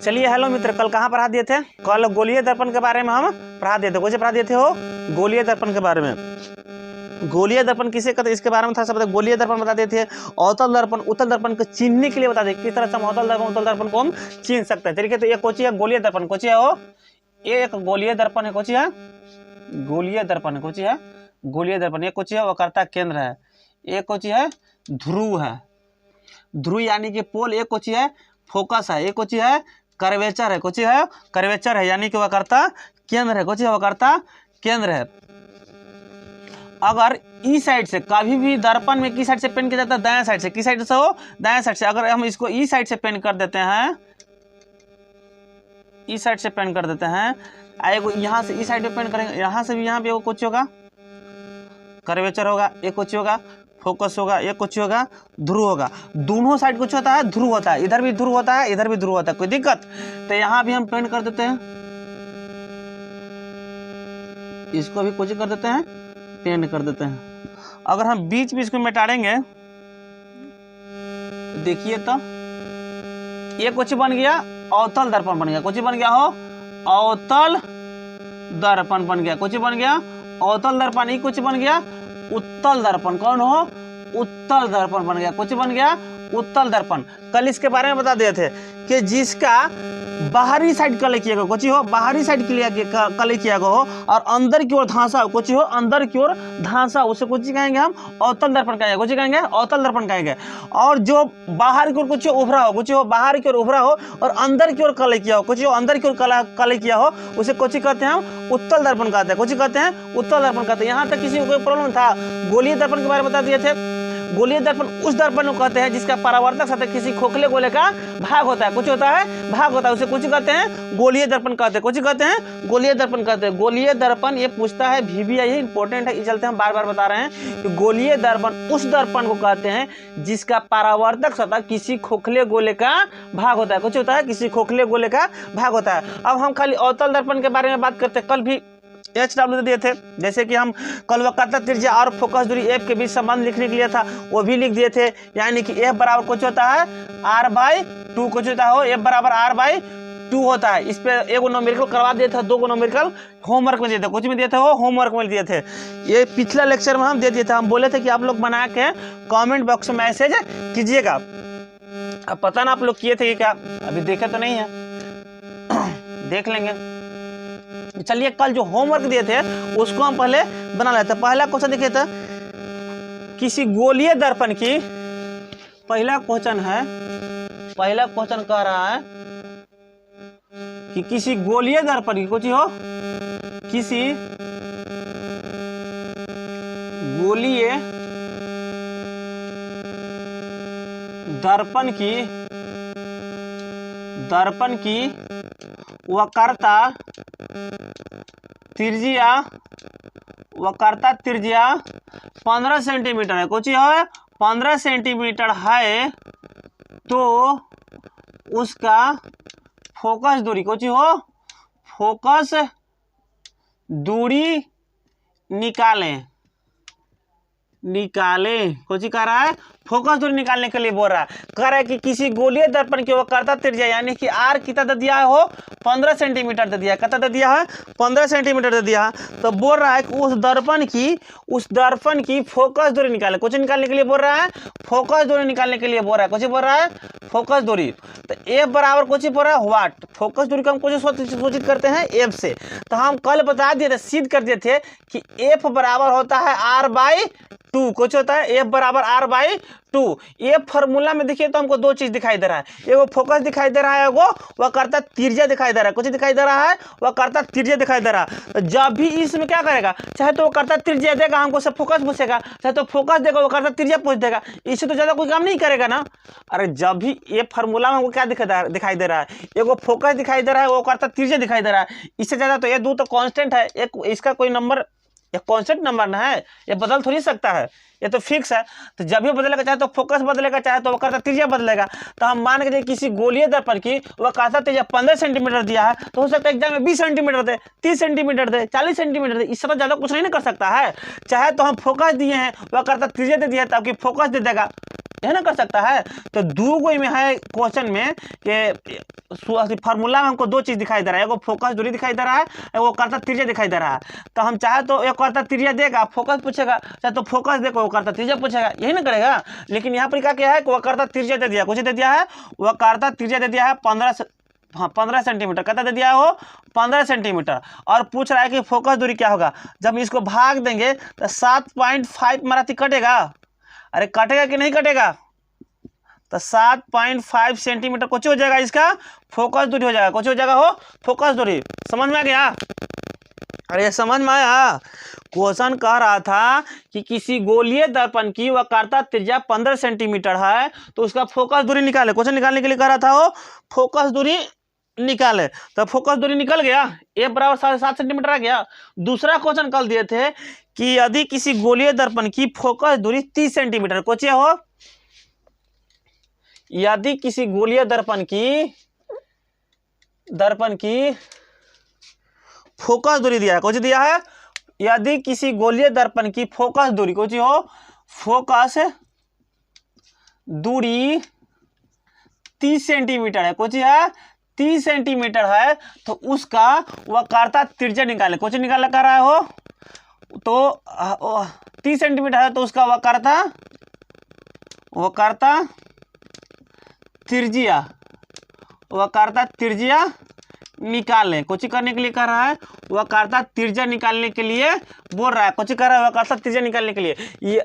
चलिए हेलो मित्र, कल कहाँ पढ़ा दिए थे? कल गोलीय दर्पण के बारे में हम पढ़ा दिए थे। कौन से पढ़ा दिए थे हो? गोलीय दर्पण के बारे में। गोलीय दर्पण किसे कहते हैं इसके बारे में था सब। गोलीय दर्पण बता देते हैं। अवतल दर्पण उत्तल दर्पण को चिन्हने के लिए बता दें किस तरह से हम अवतल दर्पण उत्तल दर्पण को हम चिन्ह सकते हैं। तरीके तो ये कोची है गोलीय दर्पण। कोची है वो? ये एक गोलीय दर्पण है। कोची है? गोलीय दर्पण है। कोची है? गोलीय दर्पण। ये कोची है? वक्रता केंद्र है। ये कोची है? ध्रुव है। ध्रुव यानी कि पोल। ये कोची है? फोकस है। ये कोची है? कर्वेचर है। कोची है? कर्वेचर है यानी कि वक्रता केंद्र है। कोची है? वक्रता केंद्र है। अगर ई साइड से कभी भी दर्पण में किस साइड से पेन किया जाता है? दाएं साइड से। किस साइड से हो? दाएं साइड से। अगर हम इसको ई साइड से पेन कर देते हैं, ई साइड से पेन कर देते हैं, एगो यहाँ से ई साइड पे पेन करेंगे, यहाँ से भी यहाँ पे कुछ होगा कर्वेचर होगा, एक कुछ होगा फोकस होगा, एक कुछ होगा ध्रुव होगा। दोनों साइड कुछ होता है ध्रुव होता है। इधर भी ध्रुव होता है, इधर भी ध्रुव होता है। कोई दिक्कत? तो यहाँ भी हम पेन कर देते हैं, इसको भी कुछ कर देते हैं, पेन कर देते हैं। अगर हम बीच में इसको मिटाएंगे, देखिए तो ये कुछ बन गया अवतल दर्पण बन गया। कुछ बन गया हो? अवतल दर्पण बन गया। कुछ बन गया? अवतल दर्पण। ये कुछ बन गया उत्तल दर्पण। कौन हो? उत्तल दर्पण बन गया। कुछ बन गया उत्तल दर्पण। कल इसके बारे में बता दिए थे कि जिसका बाहरी साइड कले किया गया, कुछ हो बाहरी साइड कले किया गया हो और अंदर की ओर धांसा हो, कुछ हो अंदर की ओर धांसा, उसे कुछ कहेंगे हम अवतल दर्पण कहेंगे। कुछ कहेंगे अवतल दर्पण कहेंगे। और जो बाहर की ओर कुछ उभरा हो, कुछ हो बाहर की ओर उभरा हो और अंदर की ओर कले किया हो, कुछ हो अंदर की ओर कले किया हो, उसे कुछ कहते हैं हम उत्तल दर्पण कहते हैं। कुछ कहते हैं उत्तल दर्पण कहते हैं। यहाँ तक किसी को कोई प्रॉब्लम था? गोलीय दर्पण के बारे में बता दिए थे। गोलीय दर्पण उस दर्पण को कहते हैं जिसका परावर्तक सतह किसी खोखले गोले का भाग होता है। कुछ होता है भाग होता है, उसे कुछ कहते हैं गोलीय दर्पण कहते हैं। कुछ कहते हैं गोलीय दर्पण कहते हैं। गोलीय दर्पण ये पूछता है, VBI ये इंपॉर्टेंट है, इस चलते हम बार बार बता रहे हैं कि गोलीय दर्पण उस दर्पण को कहते हैं जिसका परावर्तक सतह किसी खोखले गोले का भाग होता है। कुछ होता है किसी खोखले गोले का भाग होता है। अब हम खाली अवतल दर्पण के बारे में बात करते हैं। कल भी HW दिए थे, जैसे कि हम कल वक्रता त्रिज्या और फोकस दूरी F के बीच संबंध लिखने के लिए था, वो भी लिख दिए थे। यानी कि F बराबर कुछ होता है R/2। कुछ होता हो F बराबर R/2 होता है। इस पे एगो न्यूमेरिकल करवा दिए थे, 2 न्यूमेरिकल होमवर्क में दिए थे। कुछ में दिए थे हो? होमवर्क में दिए थे। ये पिछला लेक्चर में हम दे दिए थे। हम बोले थे कि आप लोग बना के कमेंट बॉक्स में मैसेज कीजिएगा। अब पता ना आप लोग किए थे कि क्या, अभी देखे तो नहीं है, देख लेंगे। चलिए कल जो होमवर्क दिए थे उसको हम पहले बना लेते हैं। पहला क्वेश्चन देखिए था, किसी गोलीय दर्पण की, पहला क्वेश्चन है, पहला क्वेश्चन कह रहा है कि किसी गोलीय दर्पण की, कुछ हो किसी गोलीय दर्पण की वक्रता त्रिज्या 15 सेंटीमीटर है। कुछ है 15 सेंटीमीटर है, तो उसका फोकस दूरी, कुछ हो फोकस दूरी निकालें। कुछ कह रहा है फोकस दूरी निकालने के लिए बोल रहा है। कह रहा है कि किसी गोलीय दर्पण की वक्रता त्रिज्या यानी कि R कितना दे दिया है हो? 15 सेंटीमीटर दे दिया है। कितना दे दिया है? 15 सेंटीमीटर दे दिया है। तो बोल रहा है कि उस दर्पण की फोकस दूरी निकाले। कुछ निकालने के लिए बोल रहा है, फोकस दूरी निकालने के लिए बोल रहा है। कुछ बोल रहा है फोकस दूरी। तो F बराबर कुछ बोल रहा है वाट। फोकस दूरी को हम कुछ सूचित करते हैं F से। तो हम कल बता दिए थे, सिद्ध कर दिए थे कि F बराबर होता है R/2। कुछ होता है F बराबर R/2। ये फॉर्मूला में देखिए तो हमको 2 चीज दिखाई दे रहा है, एगो फोकस दिखाई दे रहा है, एगो वक्रता त्रिज्या दिखाई दे रहा है। कुछ दिखाई दे रहा है, वक्रता त्रिज्या दिखाई दे रहा है। तो जब भी इसमें क्या करेगा, चाहे तो वक्रता त्रिज्या देगा हमको, सब फोकस पूछेगा, चाहे तो फोकस देगा वक्रता त्रिज्या पूछ देगा। इससे तो ज्यादा कोई काम नहीं करेगा ना। अरे जब भी ये फॉर्मूला में हमको क्या दिखाई दे रहा है, एगो फोकस दिखाई दे रहा है, वो वक्रता त्रिज्या दिखाई दे रहा है। इससे ज्यादा तो ये 2 तो कांस्टेंट है, एक इसका कोई नंबर, ये कांस्टेंट नंबर ना है, ये बदल थोड़ी सकता है, ये तो फिक्स है। तो जब भी बदलेगा, चाहे तो फोकस बदलेगा, चाहे तो वक्रता त्रिज्या बदलेगा। तो हम मान के किसी गोलीय दर्पण की वक्रता त्रिज्या 15 सेंटीमीटर दिया है, तो हो सकता है एग्जाम में 20 सेंटीमीटर दे, 30 सेंटीमीटर दे, 40 सेंटीमीटर दे, इससे ज्यादा कुछ नहीं कर सकता है। चाहे तो हम फोकस दिए हैं, वक्रता त्रिज्या दे दिया है, ताकि फोकस दे देगा, है ना, कर सकता है। तो दो गो में है क्वेश्चन में कि फार्मूला में हमको दो चीज दिखाई दे रहा है, एगो फोकस दूरी दिखाई दे रहा है, एगो कर्ता त्रिज्या दिखाई दे रहा है। तो हम चाहे तो एक कर्ता त्रिज्या देगा, फोकस पूछेगा, चाहे तो फोकस देखो वो कर्ता त्रिज्या पूछेगा, यही ना करेगा। लेकिन यहाँ पर क्या है, वो कर्ता त्रिज्या दे दिया, कुछ दे दिया है, वह कर्ता त्रिज्या दे दिया है 15 सेंटीमीटर, कितना दे दिया है वो 15 सेंटीमीटर। और पूछ रहा है कि फोकस दूरी क्या होगा। जब इसको भाग देंगे तो 7.5 माराती कटेगा, अरे कटेगा कि नहीं कटेगा, तो 7.5 सेंटीमीटर कुछ हो जाएगा, इसका फोकस दूरी हो जाएगा, कुछ हो जाएगा हो फोकस दूरी। समझ में आ गया, अरे समझ में आया। क्वेश्चन कह रहा था कि किसी गोलीय दर्पण की वक्रता त्रिज्या 15 सेंटीमीटर है, तो उसका फोकस दूरी निकाले। क्वेश्चन निकालने के लिए कह रहा था वो फोकस दूरी निकाले, तो फोकस दूरी निकल गया, ए बराबर 7.5 सेंटीमीटर आ गया। दूसरा क्वेश्चन कल दिए थे कि यदि किसी गोलीय दर्पण की फोकस दूरी 30 सेंटीमीटर, कोचे हो, यदि किसी गोलीय दर्पण की फोकस दूरी दिया है, कुछ दिया है, यदि किसी गोलीय दर्पण की फोकस दूरी कुछ हो, फोकस दूरी 30 सेंटीमीटर है, कुछ है 30 सेंटीमीटर है, तो उसका वक्रता त्रिज्या निकाले। कुछ निकाला कर रहा हो, तो 30 सेंटीमीटर है, तो उसका वक्रता त्रिज्या निकालें। कुछ करने के लिए कर रहा है, वक्रता त्रिज्या निकालने के लिए बोल रहा है, कुछ कर रहा है वक्रता त्रिज्या निकालने के लिए।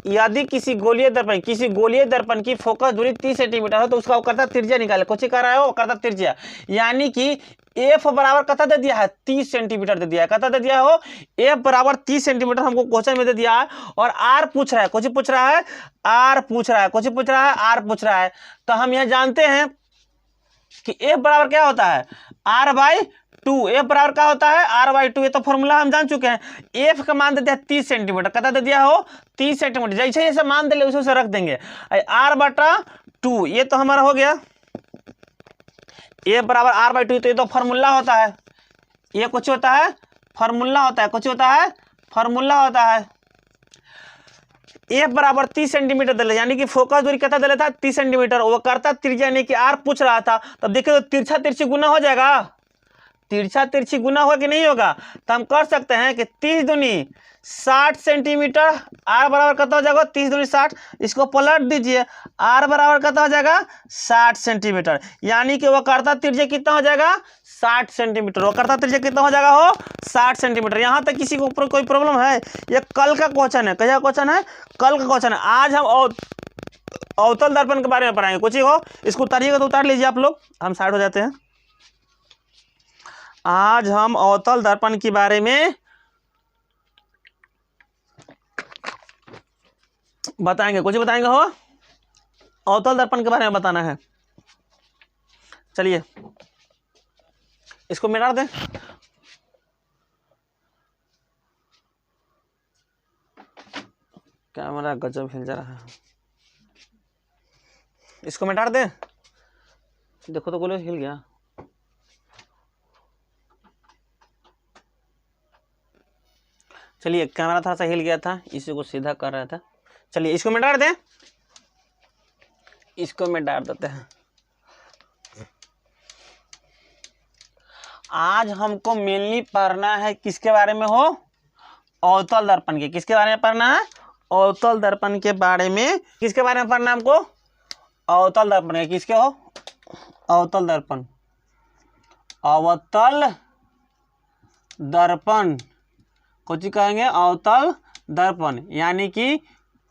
यदि किसी गोलीय दर्पण की फोकस दूरी 30 सेंटीमीटर हो, तो उसका वक्रता त्रिज्या निकाले। कुछ कर रहा है वक्रता त्रिज्या, यानी कि एफ बराबर कितना दे दिया है 30 सेंटीमीटर दे दिया है, कितना दे दिया हो एफ बराबर 30 सेंटीमीटर हमको क्वेश्चन में दे दिया है। और आर पूछ रहा है, कुछ पूछ रहा है आर पूछ रहा है, कुछ पूछ रहा है आर पूछ रहा है। तो हम यह जानते हैं कि एफ बराबर क्या होता है r/2, एफ बराबर क्या होता है r/2, ये तो फॉर्मूला हम जान चुके हैं। एफ का मान दे दिया 30 सेंटीमीटर, कितना दे दिया हो 30 सेंटीमीटर, जैसे जैसे मान दे उसे रख देंगे। r/2 ये तो हमारा हो गया, एफ बराबर r/2, तो ये तो फॉर्मूला होता है, ये कुछ होता है फॉर्मूला होता है, कुछ होता है फॉर्मूला होता है। एफ बराबर 30 सेंटीमीटर दे, यानी कि फोकस दूरी कितना दे था 30 सेंटीमीटर, वो करता त्रिज्या यानी कि आर पूछ रहा था। तब देखिए तो तिरछा तिरछी गुना हो जाएगा, तिरछा तिरछी गुना होगा कि नहीं होगा। तो हम कर सकते हैं कि 30 दूनी 60 सेंटीमीटर, आर बराबर कितना हो जाएगा 30 दूनी 60, इसको पलट दीजिए, आर बराबर कितना हो जाएगा 60 सेंटीमीटर, यानी कि वो करता त्रिज्या कितना हो जाएगा 60 सेंटीमीटर, वो करता त्रिज्या कितना हो जाएगा हो 60 सेंटीमीटर। यहाँ तक किसी को कोई प्रॉब्लम है? ये कल का क्वेश्चन है, क्या क्वेश्चन है कल का क्वेश्चन है। आज हम अवतल दर्पण के बारे में पढ़ाएंगे, कुछ ही हो इसको उतारिएगा तो उतार लीजिए आप लोग, हम साइड हो जाते हैं। आज हम अवतल दर्पण के बारे में बताएंगे, कुछ बताएंगे हो अवतल दर्पण के बारे में बताना है। चलिए इसको मिटा दें, कैमरा गजब हिल जा रहा है, इसको मिटा दें। देखो तो गोले हिल गया, चलिए कैमरा थोड़ा सा हिल गया था, इसी को सीधा कर रहा था। चलिए इसको मिटा दें, इसको मिटा देते हैं। आज हमको मेनली पढ़ना है किसके बारे में हो अवतल दर्पण के, किसके बारे में पढ़ना है अवतल दर्पण के बारे में, किसके बारे में पढ़ना है हमको अवतल दर्पण के, किसके हो अवतल दर्पण, अवतल दर्पण कुछ कहेंगे अवतल दर्पण, यानी कि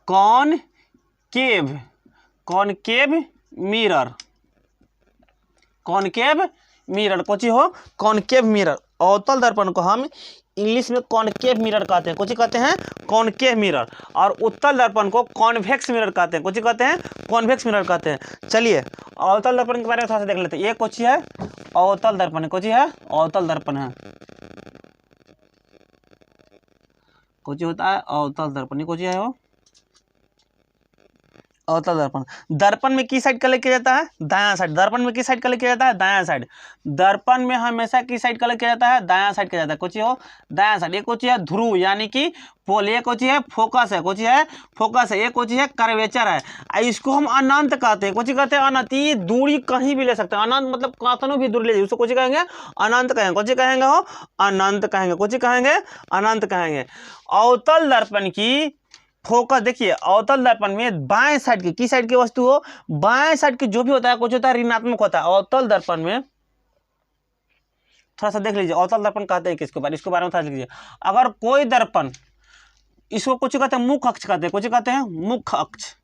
कॉनकेव मिरर, कॉनकेव मिरर कुछ हो कॉनकेव मिरर। अवतल दर्पण को हम इंग्लिश में कॉनकेव मिरर कहते हैं, कुछ कहते हैं कॉनकेव मिरर, और उत्तल दर्पण को कॉन्वेक्स मिरर कहते हैं, कुछ कहते हैं कॉन्वेक्स मिरर कहते हैं। चलिए अवतल दर्पण के बारे में थोड़ा सा देख लेते हैं। ये कुछ है अवतल दर्पण, कुछ है अवतल दर्पण है, कुछ होता है अवतल दर्पण, कुछ है वो अवतल दर्पण, दर्पण में किस साइड कलेक्ट किया जाता है? दायां साइड। दर्पण में किस साइड कलेक्ट किया जाता है? दायां साइड। दर्पण में हमेशा किस साइड कलेक्ट किया जाता है? दायां साइड किया जाता है। कुछ हो दायां साइड। ये कुछ है ध्रुव यानी कि पोल, ये कुछ है फोकस है, कुछ है फोकस है, ये कुछ है कर्वेचर है। इसको हम अनंत कहते हैं। कुछ कहते हैं अनंत। ये दूरी कहीं भी ले सकते हैं। अनंत मतलब कतनों भी दूरी ले, उसको कुछ कहेंगे अनंत कहेंगे। कुछ कहेंगे हो अनंत कहेंगे। कुछ कहेंगे अनंत कहेंगे। अवतल दर्पण की फोकस देखिए, अवतल दर्पण में बाएं साइड की किस साइड की वस्तु हो? बाएं साइड की जो भी होता है कुछ होता है ऋणात्मक होता है। अवतल दर्पण में थोड़ा सा देख लीजिए, अवतल दर्पण कहते हैं किसके बारे, इसके बारे में थोड़ा लीजिए। अगर कोई दर्पण, इसको कुछ कहते हैं मुख्य अक्ष कहते हैं। कुछ कहते हैं मुख्य अक्ष,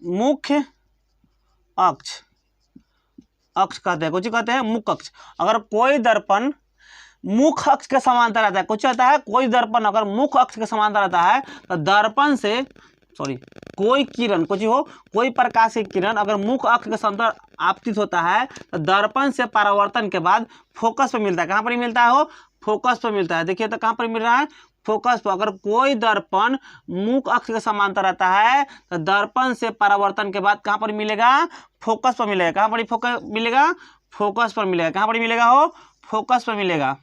मुख्य अक्ष, अक्ष कहते हैं। कुछ कहते हैं मुख्य अक्ष। अगर कोई दर्पण मुख्य अक्ष के समांतर रहता है, कुछ होता है कोई दर्पण अगर मुख्य अक्ष के समांतर रहता है तो दर्पण से कोई किरण, कुछ हो कोई प्रकाश की किरण अगर मुख्य अक्ष के समांतर आपतित होता है तो दर्पण से परावर्तन के बाद फोकस पर मिलता है। कहाँ पर मिलता है? हो फोकस पर मिलता है। देखिए तो कहाँ पर मिल रहा है? फोकस पर। अगर कोई दर्पण मुख्य अक्ष के समांतर रहता है तो दर्पण से परावर्तन के बाद कहाँ पर मिलेगा? फोकस पर मिलेगा। कहाँ पर फोकस मिलेगा? फोकस पर मिलेगा। कहाँ पर मिलेगा? हो फोकस पर मिलेगा।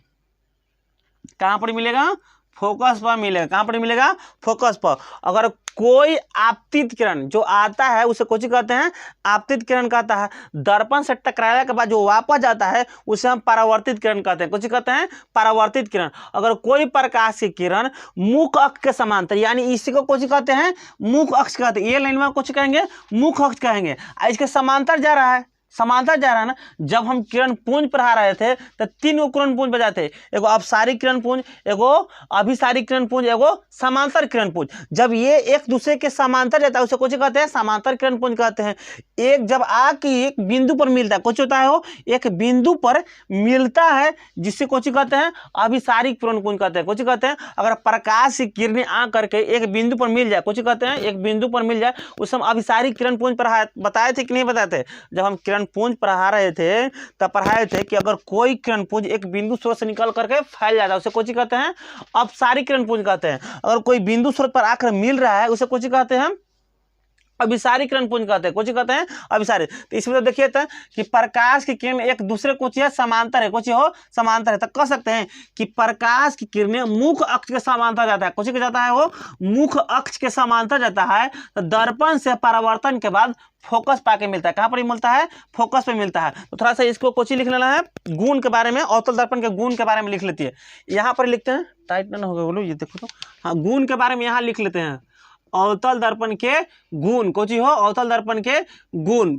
कहाँ पर मिलेगा? फोकस पर मिलेगा। कहाँ पर मिलेगा? फोकस पर। अगर कोई आपतित किरण जो आता है उसे कुछ कहते हैं आपतित किरण कहता है। दर्पण से टकराने के बाद जो वापस जाता है उसे हम परावर्तित किरण कहते हैं। कुछ कहते हैं परावर्तित किरण। अगर कोई प्रकाश की किरण मुख्य अक्ष के समांतर, यानी इसी को कुछ कहते हैं मुख्य अक्ष कहते हैं। ये लाइन में कुछ कहेंगे मुख्य अक्ष कहेंगे। इसके समांतर जा रहा है, समांतर जा रहा है ना। जब हम किरण पुंज पढ़ा रहे थे तो 3 गो किरण पुंज बजाते, एगो अपसारी किरण पुंज, एगो अभिसारी किरण पुंज, एगो समांतर किरण पुंज। जब ये एक दूसरे के समांतर जाता है उसे कुछ कहते हैं समांतर किरण पुंज कहते हैं। एक जब आके एक बिंदु पर मिलता है, कुछ होता है हो एक बिंदु पर मिलता है जिससे कुछ कहते हैं अभिसारी किरण पुंज कहते हैं। कुछ कहते हैं अगर प्रकाश की किरणें आ करके एक बिंदु पर मिल जाए, कुछ कहते हैं एक बिंदु पर मिल जाए, उसे हम अभिसारी किरण पुंज पढ़ाए, बताए थे कि नहीं बताए थे? जब हम किरण पुंज पढ़ा रहे थे तब पढ़ाए थे कि अगर कोई किरण पुंज एक बिंदु स्रोत से निकल करके फैल जाता है उसे कुछ कहते हैं अपसारी किरण पुंज कहते हैं। अगर कोई बिंदु स्रोत पर आकर मिल रहा है उसे कुछ कहते हैं अभिसारी किरण पुंज कहते हैं। कुछ कहते हैं अभिसारी। तो इसमें तो देखिए तो कि प्रकाश की किरण एक दूसरे कुछ है समांतर है, कुछ हो समांतर है, तो कह सकते हैं कि प्रकाश की किरणें मुख्य अक्ष के समांतर जाता है। कुछ के जाता है वो मुख्य अक्ष के समांतर जाता है तो दर्पण से परावर्तन के बाद फोकस पाके मिलता है। कहाँ पर मिलता है? फोकस पे मिलता है। तो थोड़ा सा इसको कुछ ही लिख लेना है, गुण के बारे में, अवतल दर्पण के गुण के बारे में लिख लेती है। यहाँ पर लिखते हैं, टाइट ना हो गया बोलो, ये देखो तो हाँ, गुण के बारे में यहाँ लिख लेते हैं। अवतल दर्पण के गुण, कुछ ही हो अवतल दर्पण के गुण।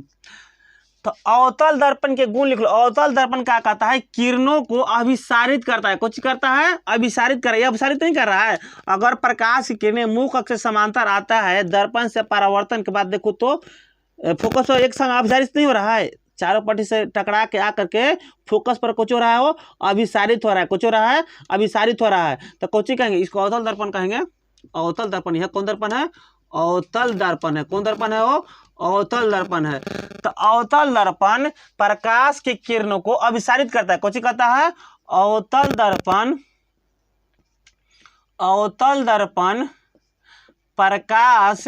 तो अवतल दर्पण के गुण लिख लो। अवतल दर्पण क्या कहता है? किरणों को अभिसारित करता है। कुछ करता है अभिसारित कर, अभिसारित नहीं कर रहा है। अगर प्रकाश की किरणें मुख्य अक्ष से समांतर आता है दर्पण से परावर्तन के बाद देखो तो फोकस एक संग अभिसारित नहीं हो रहा है, चारों पट्टी से टकरा के आकर के फोकस पर कुछ हो रहा है, वो अभिसारित हो रहा है। कुछ हो रहा है अभिसारित हो रहा है, तो कुछ कहेंगे इसको अवतल दर्पण कहेंगे। अवतल दर्पण, यह कौन दर्पण है? अवतल दर्पण है। कौन दर्पण है? वो अवतल दर्पण है। तो अवतल दर्पण प्रकाश की किरणों को अभिसारित करता है। कुछ कहता है अवतल दर्पण, अवतल दर्पण प्रकाश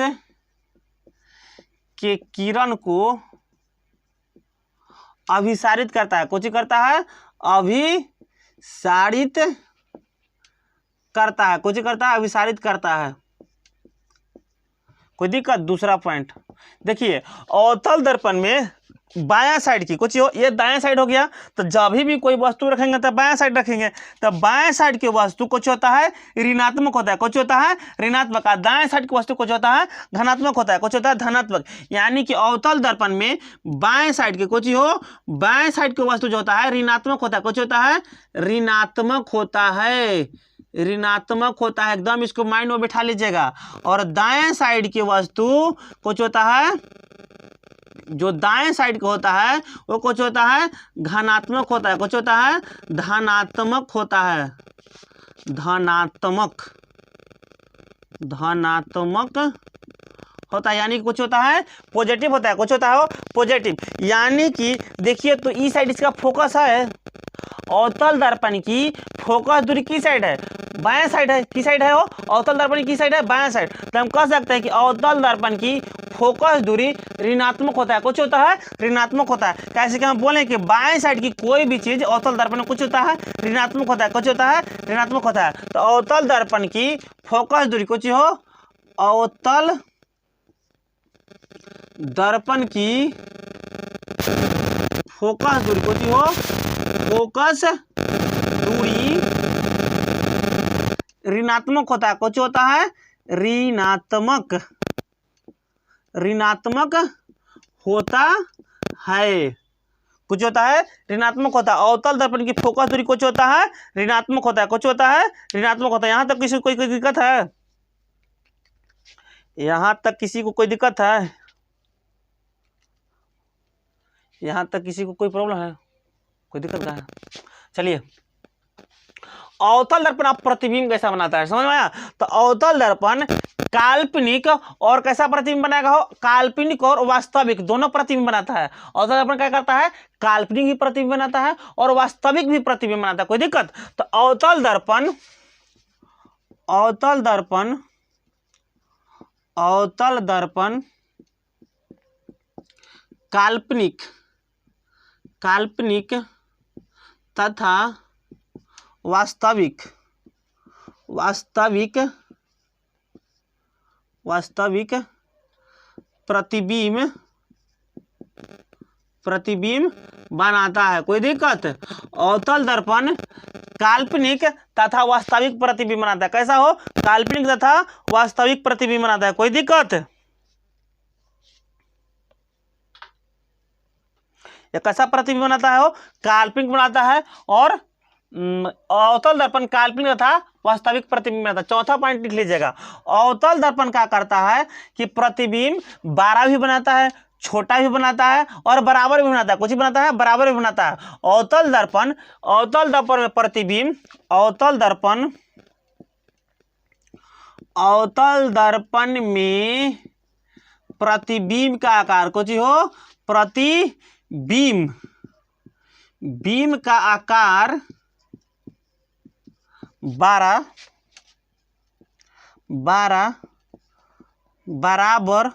के किरण को अभिसारित करता है। कुछ करता है अभिसारित करता है। कुछ करता है अभिसारित करता है। कोई दिक्कत? दूसरा पॉइंट देखिए, अवतल दर्पण में बायां साइड की, कुछ हो ये दायां साइड हो गया, तो जब भी कोई वस्तु रखेंगे तो बायां साइड रखेंगे, तो बायां साइड की वस्तु कुछ होता है ऋणात्मक होता है। कुछ होता है ऋणात्मक। दाएं साइड की वस्तु कुछ होता है धनात्मक होता है। कुछ होता है धनात्मक। यानी कि अवतल दर्पण में बाएं साइड के कुछ हो बाएं साइड की वस्तु जो होता है ऋणात्मक होता है। कुछ होता है ऋणात्मक होता है, ऋणात्मक होता है। एकदम इसको माइंड में बिठा लीजिएगा। और दाएं साइड की वस्तु कुछ होता है, जो दाएं साइड का होता है वो कुछ होता है धनात्मक होता है। कुछ होता है धनात्मक होता है, धनात्मक, धनात्मक होता है। यानी कि कुछ होता है पॉजिटिव होता है। कुछ होता है पॉजिटिव। यानी कि देखिए तो इस साइड इसका फोकस है, अवतल दर्पण की फोकस दूरी की साइड है, बाएं साइड है। की साइड है वो अवतल दर्पण की साइड है, बाएं साइड। तो हम कह सकते हैं कि अवतल दर्पण की फोकस दूरी ऋणात्मक होता है। कुछ होता है ऋणात्मक होता है। कैसे कि हम बोले कि बाएं साइड की कोई भी चीज अवतल दर्पण में कुछ होता है ऋणात्मक होता है, कुछ होता है ऋणात्मक होता है। तो अवतल दर्पण की फोकस दूरी कुछ हो, अवतल दर्पण की फोकस दूरी कुछ हो, फोकस दूरी ऋणात्मक होता है। कुछ होता है ऋणात्मक, ऋणात्मक होता है। कुछ होता है ऋणात्मक होता है। अवतल दर्पण की फोकस दूरी कुछ होता है ऋणात्मक होता है, कुछ होता है ऋणात्मक होता है। यहां तक किसी को कोई दिक्कत है? यहां तक किसी को कोई दिक्कत है? यहां तक किसी को कोई प्रॉब्लम है? कोई दिक्कत का है? चलिए, अवतल दर्पण आप प्रतिबिंब कैसा बनाता है समझ में आया? तो अवतल दर्पण काल्पनिक और कैसा प्रतिबिंब बनाएगा हो, काल्पनिक और वास्तविक दोनों प्रतिबिंब बनाता है। अवतल दर्पण क्या करता है, काल्पनिक भी प्रतिबिंब बनाता है और वास्तविक भी प्रतिबिंब बनाता है। कोई दिक्कत? तो अवतल दर्पण, अवतल दर्पण, अवतल दर्पण काल्पनिक, काल्पनिक तथा वास्तविक, वास्तविक, वास्तविक प्रतिबिंब, प्रतिबिंब बनाता है। कोई दिक्कत? अवतल दर्पण काल्पनिक तथा वास्तविक प्रतिबिंब बनाता है। कैसा हो? काल्पनिक तथा वास्तविक प्रतिबिंब बनाता है। कोई दिक्कत? यह कैसा प्रतिबिंब बनाता है? हो काल्पनिक बनाता है और अवतल दर्पण काल्पनिक तथा वास्तविक प्रतिबिंब बनाता है। चौथा पॉइंट लिख लीजिएगा। अवतल दर्पण क्या करता है कि प्रतिबिंब बड़ा भी बनाता है, छोटा भी बनाता है और बराबर भी बनाता है। कुछ ही बनाता है, बराबर भी बनाता है। अवतल दर्पण, अवतल दर्पण में प्रतिबिंब, अवतल दर्पण, अवतल दर्पण में प्रतिबिंब का आकार कुछ हो, प्रतिबिंब, बीम का आकार 12 बराबर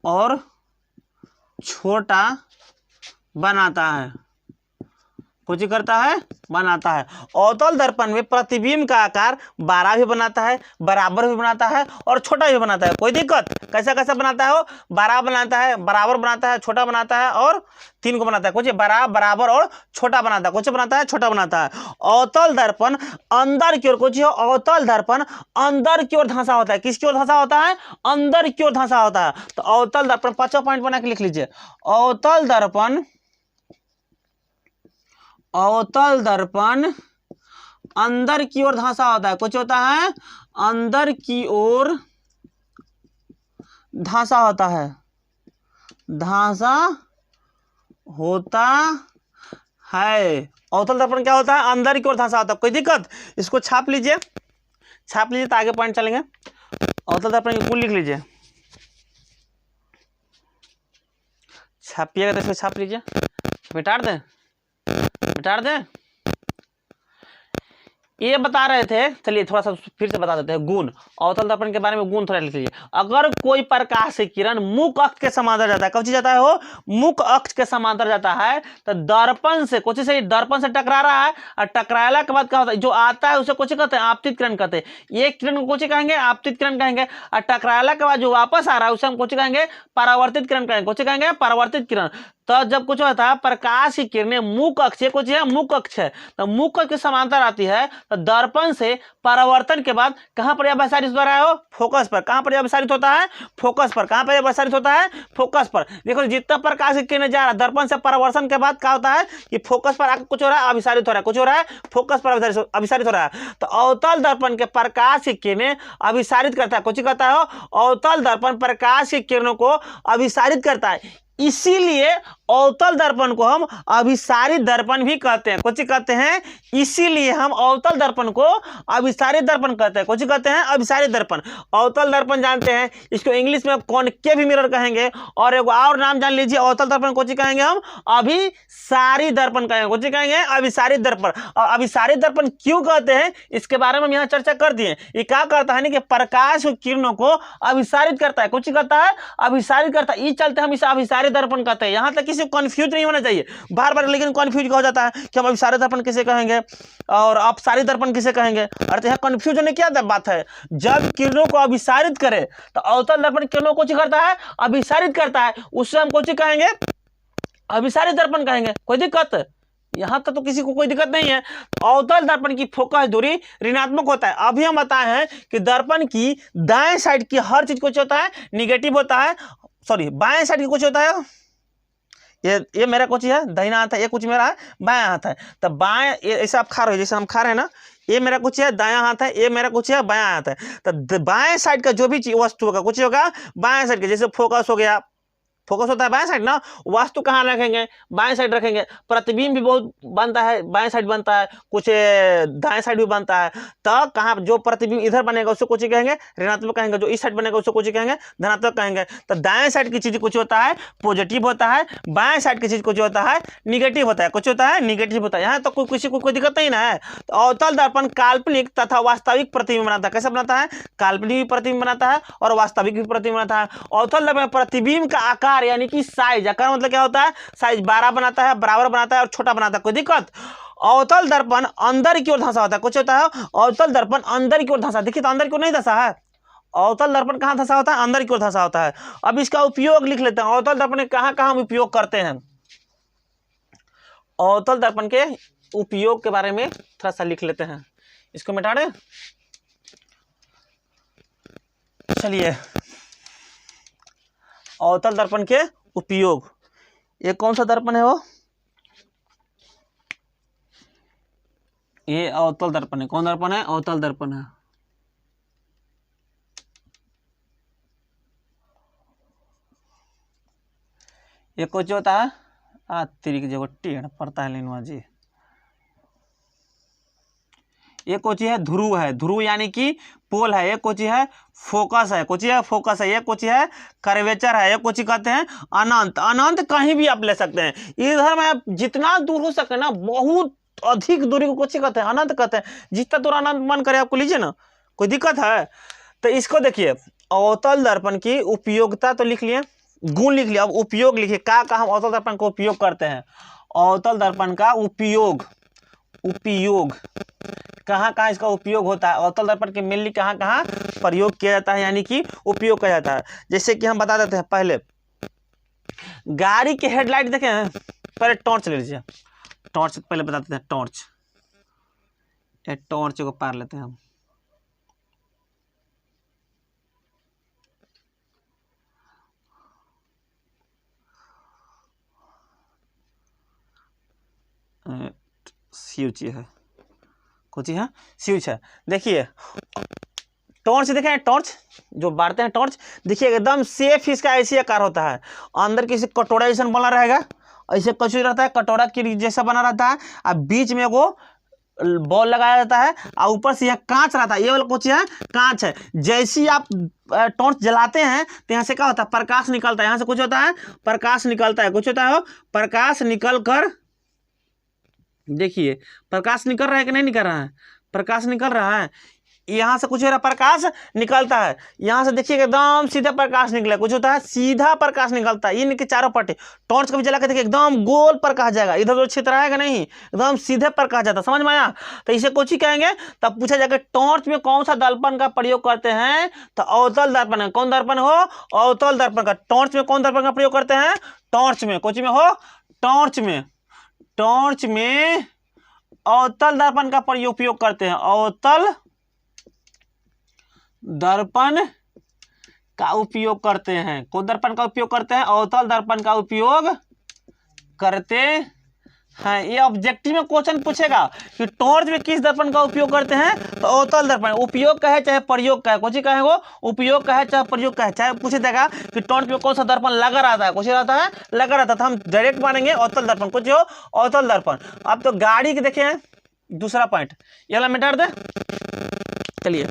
और छोटा बनाता है। कुछ ही करता है, बनाता है। अवतल दर्पण में प्रतिबिंब का आकार 12 भी बनाता है, बराबर भी बनाता है और छोटा भी बनाता है। कोई दिक्कत? कैसा कैसा बनाता है? वो 12 बनाता है, बराबर बनाता है, छोटा बनाता है और 3 को बनाता है। कुछ बराबर और छोटा बनाता है। कुछ बनाता है, छोटा बनाता है। अवतल दर्पण अंदर की ओर, कुछ अवतल दर्पण अंदर की ओर धंसा होता है। किसकी ओर धंसा होता है? अंदर की ओर धंसा होता है। तो अवतल दर्पण, 5वां पॉइंट बना के लिख लीजिए। अवतल दर्पण, अवतल दर्पण अंदर की ओर धंसा होता है। कुछ होता है अंदर की ओर धंसा होता है, धंसा होता है। अवतल दर्पण क्या होता है? अंदर की ओर धंसा होता है। कोई दिक्कत? इसको छाप लीजिए, छाप लीजिए तो आगे पॉइंट चलेंगे। अवतल दर्पण की कुल लिख लीजिए, छापिएगा तो इसको छाप लीजिए। मिटा दें, मिटा दें। ये बता रहे थे, चलिए थोड़ा सा फिर से बता देते हैं गुण। अवतल दर्पण के बारे में गुण थोड़ा लिख लीजिए। अगर कोई प्रकाश से किरण मुख अक्ष के समांतर जाता है, कब चीज जाता है? वो मुख अक्ष के समांतर जाता है तो दर्पण से, कुछ से दर्पण से टकरा रहा है और टकराला के बाद क्या होता है? जो आता है उसे कुछ कहते हैं? आपतित किरण कहते हैं। एक किरण को कुछ कहेंगे? आपतित किरण कहेंगे। और टकराला के बाद जो वापस आ रहा है उसे हम कुछ कहेंगे? परावर्तित किरण कहेंगे। कुछ कहेंगे? परावर्तित किरण। तो जब कुछ होता है प्रकाश की किरणें मुख अक्ष, कुछ है मुख अक्ष है तो मुख अक्ष के समांतर आती है तो दर्पण से परावर्तन के बाद कहां पर अपसारित हो रहा है? वो फोकस पर। कहां पर अपसारित होता है? फोकस पर। कहां पर अपसारित होता है? फोकस पर। देखो जितना प्रकाश की किरणें जा रहा है दर्पण से परावर्तन के बाद क्या होता है कि फोकस पर आकर कुछ हो रहा है, अभिसारित हो रहा है। कुछ हो रहा है, फोकस पर अभिसारित हो रहा है। तो अवतल दर्पण के प्रकाश की किरणें अभिसारित करता है। कुछ कहता है? अवतल दर्पण प्रकाश की किरणों को अभिसारित करता है। इसीलिए अवतल दर्पण को हम अभिसारित दर्पण भी कहते हैं। कुछ कहते हैं, इसीलिए हम अवतल दर्पण को अभिसारित दर्पण कहते हैं। कुछ कहते हैं अभिसारित दर्पण। अवतल दर्पण जानते हैं, इसको इंग्लिश में कॉनकेव मिरर कहेंगे। और एक और नाम जान लीजिए, अवतल दर्पण को कहेंगे हम अभिसारित दर्पण कहेंगे। कुछ कहेंगे अभिसारित दर्पण। और अभिसारित दर्पण क्यों कहते हैं इसके बारे में हम यहाँ चर्चा कर दिए। ये क्या करता है ना कि प्रकाश किरणों को अभिसारित करता है। कुछ कहता है अभिसारित करता है, इस चलते हम इसे अभिसारित दर्पण कहते हैं। यहां तक किसी को कंफ्यूज नहीं होना चाहिए बार बार, लेकिन कंफ्यूज हो जाता है कि हम अभिसारित दर्पण किसे कहेंगे और अपसारित दर्पण किसे कहेंगे। अरे यहाँ कंफ्यूज होने क्या बात है, जब किरणों को अभिसारित करे तो अवतल दर्पण किरणों को करता है अभिसारित करता है, उससे हम कुछ कहेंगे अभिसारित दर्पण कहेंगे। कोई दिक्कत यहां तक तो किसी को कोई दिक्कत नहीं है। अवतल दर्पण की फोकस दूरी ऋणात्मक होता है। अभी हम बताए हैं कि दर्पण की दाएं साइड की हर चीज कुछ होता है निगेटिव होता है, सॉरी बाएं साइड की कुछ होता है, ये मेरा कुछ है दाहिना हाथ है, ये कुछ मेरा है बायां हाथ है। तो बाएं ऐसे आप खा रहे हो, जैसे हम खा रहे हैं ना, ये मेरा कुछ है दायां हाथ है, ये मेरा कुछ है बायां हाथ है। तो बाएं साइड का जो भी चीज वस्तु होगा कुछ होगा बाएं साइड का, जैसे फोकस हो गया, फोकस होता है बाएं साइड ना, वस्तु कहाँ रखेंगे बाएं साइड रखेंगे। प्रतिबिंब भी बहुत बनता है बाएं साइड बनता है, कुछ दाएं साइड भी बनता है। तो कहाँ जो प्रतिबिंब इधर बनेगा उसको कुछ कहेंगे ऋणात्मक कहेंगे, जो इस साइड बनेगा उसको कुछ कहेंगे धनात्मक कहेंगे। तो दाएं साइड की चीज कुछ होता है पॉजिटिव होता है, बाएं साइड की चीज कुछ होता है निगेटिव होता है, कुछ होता है निगेटिव होता है। यहाँ तो किसी को कोई दिक्कत नहीं ना है। तो अवतल दर्पण काल्पनिक तथा वास्तविक प्रतिबिंब बनाता है। कैसे बनाता है, काल्पनिक भी प्रतिबिंब बनाता है और वास्तविक भी प्रतिबिंब बनाता है। अवतल दर्पण प्रतिबिंब का आकार यानी कि साइज, आकार मतलब क्या होता है साइज, बड़ा बनाता है, बराबर बनाता है और छोटा बनाता है। कोई दिक्कत। अवतल दर्पण अंदर की ओर धंसा होता है। कुछ होता है अवतल दर्पण अंदर की ओर धंसा, देखिए तो अंदर की ओर नहीं धंसा है। अवतल दर्पण कहां धंसा होता है, अंदर की ओर धंसा होता है। अब इसका उपयोग लिख लेते हैं, अवतल दर्पण कहां कहां हम उपयोग करते हैं। अवतल दर्पण के उपयोग के बारे में थोड़ा सा लिख लेते हैं, इसको मिटा दें। चलिए, अवतल दर्पण के उपयोग, ये कौन सा दर्पण है वो, ये अवतल दर्पण है। कौन दर्पण है, अवतल दर्पण है। ये कुछ होता है तिरिक जगह टेढ़ पड़ता है लेनवा जी। ये कुछ है ध्रुव है, ध्रुव यानी कि पोल है। ये कुछ है फोकस है, कुछ है फोकस है। ये कुछ है कर्वेचर है। ये कुछ कहते हैं अनंत, अनंत कहीं भी आप ले सकते हैं। इधर में जितना दूर हो सके ना, बहुत अधिक दूरी को कुछ कहते हैं अनंत कहते हैं। जितना दूर अनंत मन करे आपको लीजिए ना, कोई दिक्कत है। तो इसको देखिए, अवतल दर्पण की उपयोगिता तो लिख लिए, गुण लिख लिया, अब उपयोग लिखिए। क्या हम अवतल दर्पण को उपयोग करते हैं। अवतल दर्पण का उपयोग, उपयोग कहाँ कहाँ इसका उपयोग होता है। अवतल दर्पण के मेनली कहाँ कहाँ प्रयोग किया जाता है, यानी कि उपयोग किया जाता है। जैसे कि हम बता देते हैं, पहले गाड़ी के हेडलाइट देखे हैं, पहले टॉर्च ले लीजिए, टॉर्च पहले बता देते हैं। टॉर्च, ये टॉर्च को पार लेते हैं हम। स्विच है, कुछ है स्विच है। देखिए टॉर्च देखें, टॉर्च जो बारते हैं टॉर्च, देखिए एकदम सेफ इसका ऐसे आकार होता है। अंदर किसी कटोरा जैसा बना रहेगा, ऐसे कचू रहता है, कटोरा के जैसा बना रहता है, और बीच में वो बॉल लगाया जाता है, और ऊपर से यह कांच रहता है। ये वाला कुछ है कांच है। जैसे ही आप टॉर्च जलाते हैं तो यहाँ से क्या होता है, प्रकाश निकलता है। यहाँ से कुछ होता है प्रकाश निकलता है, कुछ होता है प्रकाश निकल कर, देखिए प्रकाश निकल रहा है कि नहीं निकल रहा है, प्रकाश निकल रहा है। यहाँ से कुछ हो रहा है प्रकाश निकलता है, यहाँ से देखिए एकदम सीधा प्रकाश निकला, कुछ होता है सीधा प्रकाश निकलता है। इनके चारों पट्टी टॉर्च कभी जला के देखिए एकदम गोल प्रकाश जाएगा, इधर उधर क्षेत्र आएगा नहीं, एकदम सीधे प्रकाश जाता। समझ में आया। तो इसे कुछ ही कहेंगे। तब पूछा जाएगा टॉर्च में कौन सा दर्पण का प्रयोग करते हैं, तो अवतल दर्पण है। कौन दर्पण हो, अवतल दर्पण का। टॉर्च में कौन दर्पण का प्रयोग करते हैं, टॉर्च में, कुछ में हो टॉर्च में, टॉर्च में अवतल दर्पण का उपयोग करते हैं। अवतल दर्पण का उपयोग करते हैं। कौन दर्पण का उपयोग करते हैं, अवतल दर्पण का उपयोग करते हाँ, ये ऑब्जेक्टिव में क्वेश्चन पूछेगा कि टॉर्च में किस दर्पण का उपयोग करते हैं, तो अवतल दर्पण। उपयोग का है चाहे प्रयोग का है, कुछ का है वो उपयोग का है चाहे प्रयोग का है, चाहे पूछ देगा कि टॉर्च में कौन सा दर्पण लगा रहता है, कुछ रहता है लगा रहता है, तो हम डायरेक्ट मानेंगे अवतल दर्पण, कुछ हो अवतल दर्पण। अब तो गाड़ी के देखें दूसरा पॉइंट, ये वाला मिटा दे। चलिए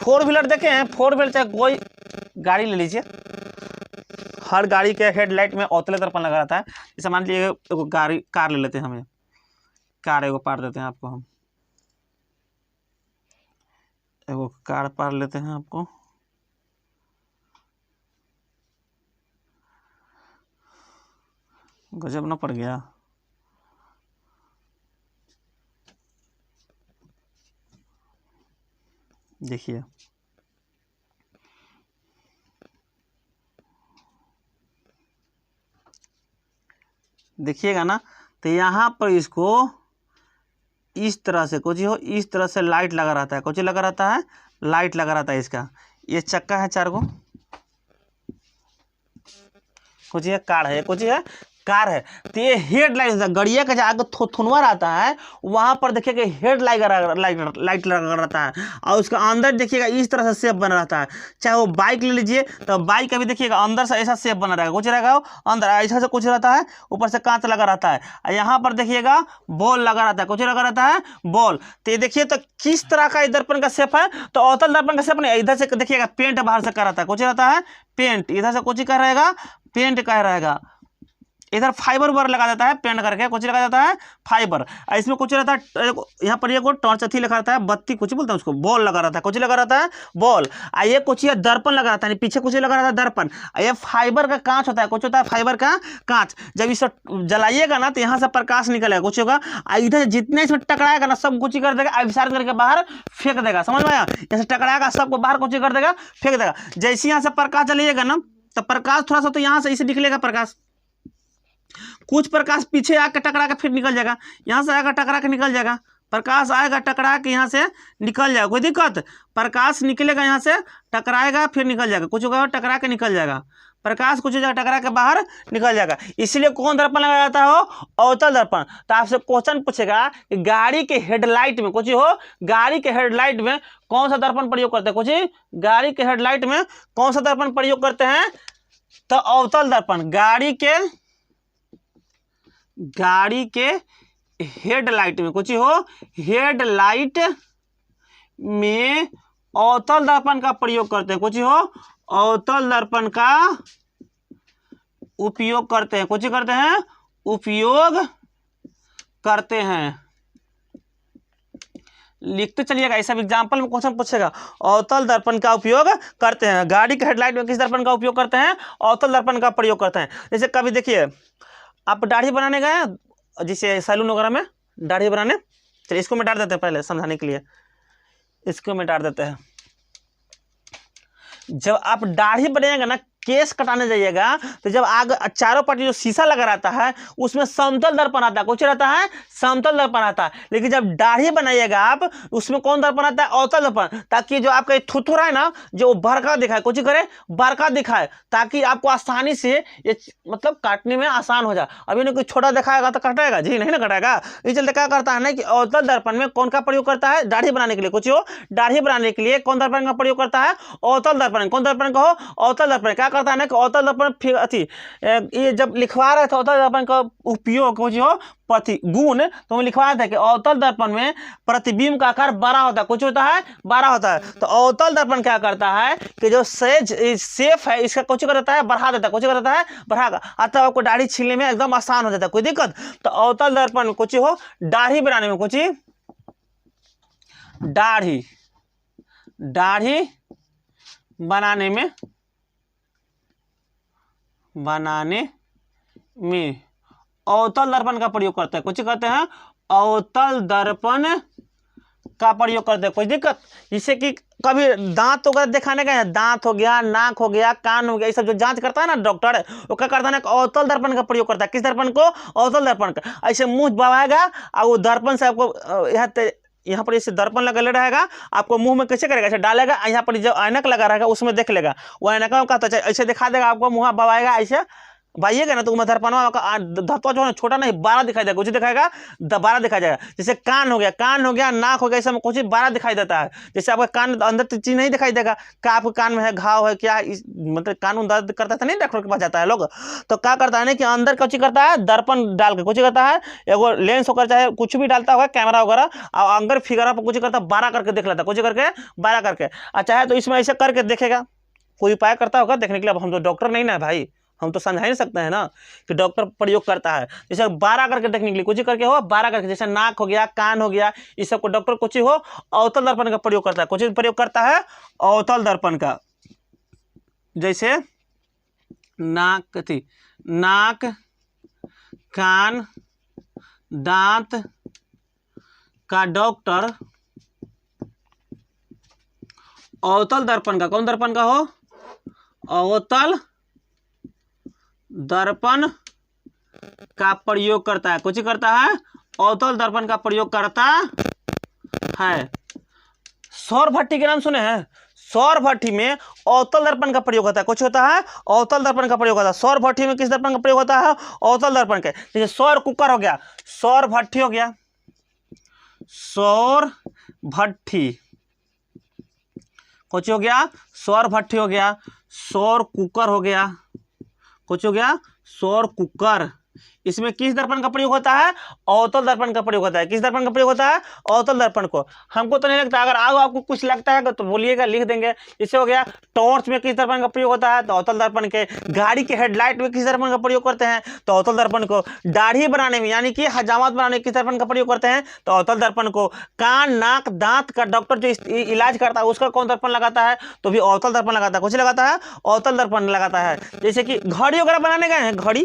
4 व्हीलर देखें, 4 व्हीलर चाहे कोई गाड़ी ले लीजिए, हर गाड़ी के हेडलाइट में अवतल दर्पण लगा रहता है। जैसे मान लीजिए एगो गाड़ी कार ले लेते हैं, हमें कार एगो पार देते हैं आपको, हम एगो कार पार लेते हैं आपको। गजब ना पड़ गया। देखिए देखिएगा ना, तो यहाँ पर इसको इस तरह से कुछ हो, इस तरह से लाइट लगा रहता है, कुछ लगा रहता है, लाइट लगा रहता है इसका। ये चक्का है 4 गो, कुछ ये कार है, कुछ ये कार है। तो ये हेड लाइट, गड़िया का जो आगे थुनवा रहता है वहां पर देखिएगा हेड लाइट लगा रहता है, और उसका अंदर देखिएगा इस तरह से शेप बना रहता है। चाहे वो बाइक ले लीजिए, तो बाइक का भी देखिएगा अंदर से ऐसा शेप बना रहेगा, कुछ रहेगा अंदर ऐसा से कुछ रहता है, ऊपर से कांच लगा रहता है, और यहाँ पर देखिएगा बॉल लगा रहता है, कुछ लगा रहता है बॉल। तो ये देखिए तो किस तरह का दर्पण का शेप है, तो अवतल दर्पण का शेप नहीं, इधर से देखिएगा पेंट बाहर से कर रहता है, कुछ रहता है पेंट, इधर से कुछ कह रहेगा पेंट कह रहेगा, इधर फाइबर वर लगा देता है पेंट करके, कुछ लगा देता है फाइबर। इसमें कुछ रहता है, यहाँ पर ये टॉर्च अथी लगा रहता है, बत्ती कुछ बोलते हैं उसको, बॉल लगा रहता है, कुछ लगा रहता है बॉल। ये कुछ ये दर्पण लगा रहता है, पीछे कुछ लगा रहता है दर्पण। ये फाइबर का कांच होता है, कुछ होता है फाइबर का कांच। जब इसे जलाइएगा ना तो यहाँ से प्रकाश निकलेगा, कुछ होगा, इधर जितने इसमें टकराएगा ना सब कुछ कर देगा, अभिसार करके बाहर फेंक देगा, समझ में आया? जैसे टकराएगा सबको बाहर कुछ कर देगा, फेंक देगा। जैसे यहाँ से प्रकाश जलाइएगा ना तो प्रकाश थोड़ा सा तो यहाँ से इसे निकलेगा प्रकाश, कुछ प्रकाश पीछे आकर टकरा के फिर निकल जाएगा, यहाँ से आकर टकरा के निकल जाएगा, प्रकाश आएगा टकरा के यहाँ से निकल जाएगा, कोई दिक्कत? प्रकाश निकलेगा यहाँ से, टकराएगा फिर निकल जाएगा, कुछ होगा टकरा के निकल जाएगा, प्रकाश कुछ जगह टकरा के बाहर निकल जाएगा। इसलिए कौन दर्पण लगाया जाता हो? अवतल दर्पण। तो आपसे क्वेश्चन पूछेगा कि गाड़ी के हेडलाइट में, कुछ हो गाड़ी के हेडलाइट में कौन सा दर्पण प्रयोग करते हैं, कुछ गाड़ी के हेडलाइट में कौन सा दर्पण प्रयोग करते हैं? तो अवतल दर्पण। गाड़ी के हेडलाइट में, कुछ हो हेडलाइट में अवतल दर्पण का प्रयोग करते हैं, कुछ हो अवतल दर्पण का उपयोग करते हैं, कुछ करते हैं उपयोग करते हैं। लिखते चलिएगा, ऐसा एग्जाम्पल में क्वेश्चन पूछेगा, अवतल दर्पण का उपयोग करते हैं। गाड़ी के हेडलाइट में किस दर्पण का उपयोग करते हैं? अवतल दर्पण का प्रयोग करते हैं। जैसे कभी देखिए आप दाढ़ी बनाने गए, जैसे सैलून वगैरह में दाढ़ी बनाने, चलिए इसको मिटा देते हैं पहले समझाने के लिए, इसको मिटा देते हैं। जब आप दाढ़ी बनाएगा ना, केस कटाने जाइएगा, तो जब आगे चारों पार्टी जो शीशा लगा रहता है उसमें समतल दर्पण आता है, कुछ रहता है समतल दर्पण आता है। लेकिन जब दाढ़ी बनाइएगा आप, उसमें कौन दर्पण आता है? अवतल दर्पण, ताकि जो आपका थुथुरा है ना, जो बड़का दिखाए, कुछ करे बड़का दिखाए, ताकि आपको आसानी से ये मतलब काटने में आसान हो जाए। अभी नहीं कोई छोटा दिखाएगा तो कटाएगा जी, नहीं ना कटाएगा। इस चलते क्या करता है ना कि अवतल दर्पण में कौन का प्रयोग करता है? दाढ़ी बनाने के लिए, कुछ हो दाढ़ी बनाने के लिए कौन दर्पण का प्रयोग करता है? अवतल दर्पण। कौन दर्पण का हो? अवतल दर्पण। क्या करता है ना कि अवतल दर्पण फिर अथी ये जब लिखवा रहे थे अवतल दर्पण का उपयोग कुछ हो प्रति गुण, तो मैं लिखवा था कि अवतल दर्पण में प्रतिबिंब का आकार बड़ा होता है, कुछ होता है बड़ा होता है। तो अवतल दर्पण क्या करता है कि जो सेफ है इसका कुछ कर देता है, बढ़ा देता है, कुछ कर देता है बढ़ागा, अतः आपको दाढ़ी छीलने में एकदम आसान हो जाता है, कोई दिक्कत। तो अवतल दर्पण में कुछ हो दाढ़ी बनाने में, कुछ दाढ़ी बनाने में अवतल दर्पण का प्रयोग करते हैं, कुछ कहते हैं अवतल दर्पण का प्रयोग करते हैं, कोई दिक्कत। जिससे कि कभी दांत वगैरह दिखाने का है, दांत हो गया, नाक हो गया, कान हो गया, ये सब जो जांच करता है ना डॉक्टर, वो क्या करता है ना अवतल दर्पण का प्रयोग करता है। किस दर्पण को? अवतल दर्पण का। ऐसे मुंह दबाएगा और वो दर्पण से आपको यहाँ पर इसे दर्पण लगा ले रहेगा, आपको मुंह में कैसे करेगा? ऐसे डालेगा, यहाँ पर जो ऐनक लगा रहेगा उसमें देख लेगा, वो ऐनक का तो ऐसे दिखा देगा आपको, मुंह दबाएगा ऐसे बाइएगा ना तो दर्पणवा का धत्वा जो है छोटा नहीं 12 दिखाई देगा, कुछ दिखाएगा 12 दिखाई देगा। जैसे कान हो गया, नाक हो गया, इसमें कुछ 12 दिखाई देता है। जैसे आपका कान अंदर चीज नहीं दिखाई देगा, क्या आपके कान में है, घाव है क्या, मतलब कानून दर्द करता था नहीं, डॉक्टर के पास जाता है लोग, तो क्या करता है ना कि अंदर कुछ करता है, दर्पण डाल के कुछ करता है, एगो लेंस होकर चाहे कुछ भी डालता होगा, कैमरा वगैरह, और अंदर फिगर पर कुछ करता है 12 करके देख लेता है, कुछ करके 12 करके। अच्छा है तो इसमें ऐसे करके देखेगा, कोई उपाय करता होगा देखने के लिए। अब हम तो डॉक्टर नहीं ना भाई, हम तो समझा नहीं सकते हैं ना कि डॉक्टर प्रयोग करता है। जैसे 12 करके देखने के लिए कुछ करके हो 12 करके, जैसे नाक हो गया, कान हो गया, इस सब को डॉक्टर कुछ हो अवतल दर्पण का प्रयोग करता है। कुछ प्रयोग करता है अवतल दर्पण का। जैसे नाक, कान, दांत का डॉक्टर अवतल दर्पण का, कौन दर्पण का हो, अवतल दर्पण का प्रयोग करता है। कुछ करता है अवतल दर्पण का प्रयोग करता है। सौर भट्टी के नाम सुने हैं? सौर भट्टी में अवतल दर्पण का प्रयोग होता है। कुछ होता है अवतल दर्पण का प्रयोग होता है। सौर भट्टी में किस दर्पण का प्रयोग होता है? अवतल दर्पण के। जैसे सौर कुकर हो गया, सौर भट्टी हो गया, सौर भट्टी, कुछ हो गया सौर भट्टी हो गया, सौर कुकर हो गया, कुछ हो गया सौर कुकर। इसमें किस दर्पण का प्रयोग होता है? अवतल दर्पण का प्रयोग होता है। किस दर्पण का प्रयोग होता है? अवतल दर्पण को। हमको तो नहीं लगता, अगर आपको कुछ लगता है तो बोलिएगा, लिख देंगे। इससे हो गया टॉर्च में किस दर्पण का प्रयोग होता है? तो अवतल दर्पण के। गाड़ी के हेडलाइट में किस दर्पण का प्रयोग करते हैं? तो अवतल दर्पण को। दाढ़ी बनाने में यानी कि हजामत बनाने में किस दर्पण का प्रयोग करते हैं? तो अवतल दर्पण को। कान, नाक, दांत का डॉक्टर जो इलाज करता है उसका कौन दर्पण लगाता है? तो भी अवतल दर्पण लगाता है। कुछ लगाता है? अवतल दर्पण लगाता है। जैसे कि घड़ी वगैरह बनाने गए हैं, घड़ी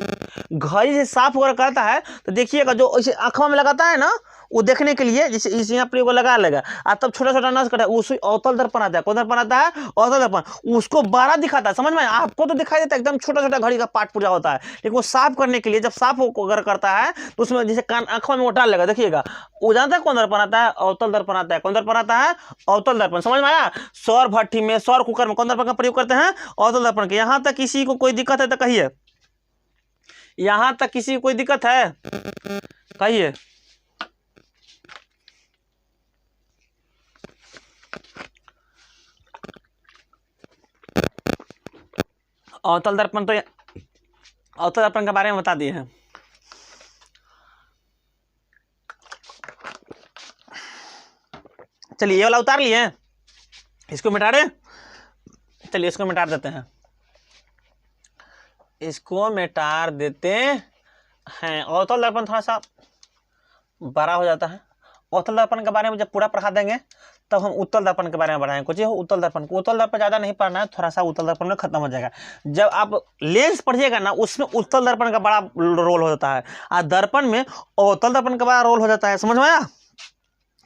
से साफ वगैरह करता है तो देखिएगा जो ऐसे आंखों में लगाता है ना, वो देखने के लिए जैसे इस यहाँ प्रयोग लगा लेगा और तब छोटा छोटा नस करता है, उसी अवतल दर्पण आता है। कौन दर्पण आता है? अवतल दर्पण। उसको 12 दिखाता है, समझ में? आपको तो दिखाई देता है एकदम छोटा छोटा घड़ी का पार्ट पूरा होता है, लेकिन वो साफ करने के लिए जब साफ अगर करता है तो उसमें जैसे कान आंखों में वो डाल लेगा, देखिएगा वो जानता है कौन दर्पण आता है? अवतल दर्पण आता है। कौन दर्पण आता है? अवतल दर्पण। समझ में आया? सौर भट्टी में, सौर कुकर में कौन दर्पण का प्रयोग करते हैं? अवतल दर्पण के। यहाँ तक किसी को कोई दिक्कत है तो कहिए, यहां तक किसी को कोई दिक्कत है? कहिए। अवतल दर्पण तो अवतल दर्पण के बारे में बता दिए हैं। चलिए ये वाला उतार लिए, इसको मिटा रहे। चलिए इसको मिटा देते हैं, इसको मिटा देते हैं। अवतल दर्पण थोड़ा सा बड़ा हो जाता है। अवतल दर्पण के बारे में जब पूरा पढ़ा देंगे तब हम उत्तल दर्पण के बारे में बढ़ाएंगे। कुछ उत्तल दर्पण को, उत्तल दर्पण ज़्यादा नहीं पढ़ना है, थोड़ा सा उत्तल दर्पण में खत्म हो जाएगा। जब आप लेंस पढ़िएगा ना उसमें उत्तल दर्पण का बड़ा रोल हो जाता है और दर्पण में अवतल दर्पण का बड़ा रोल हो जाता है। समझ में आया?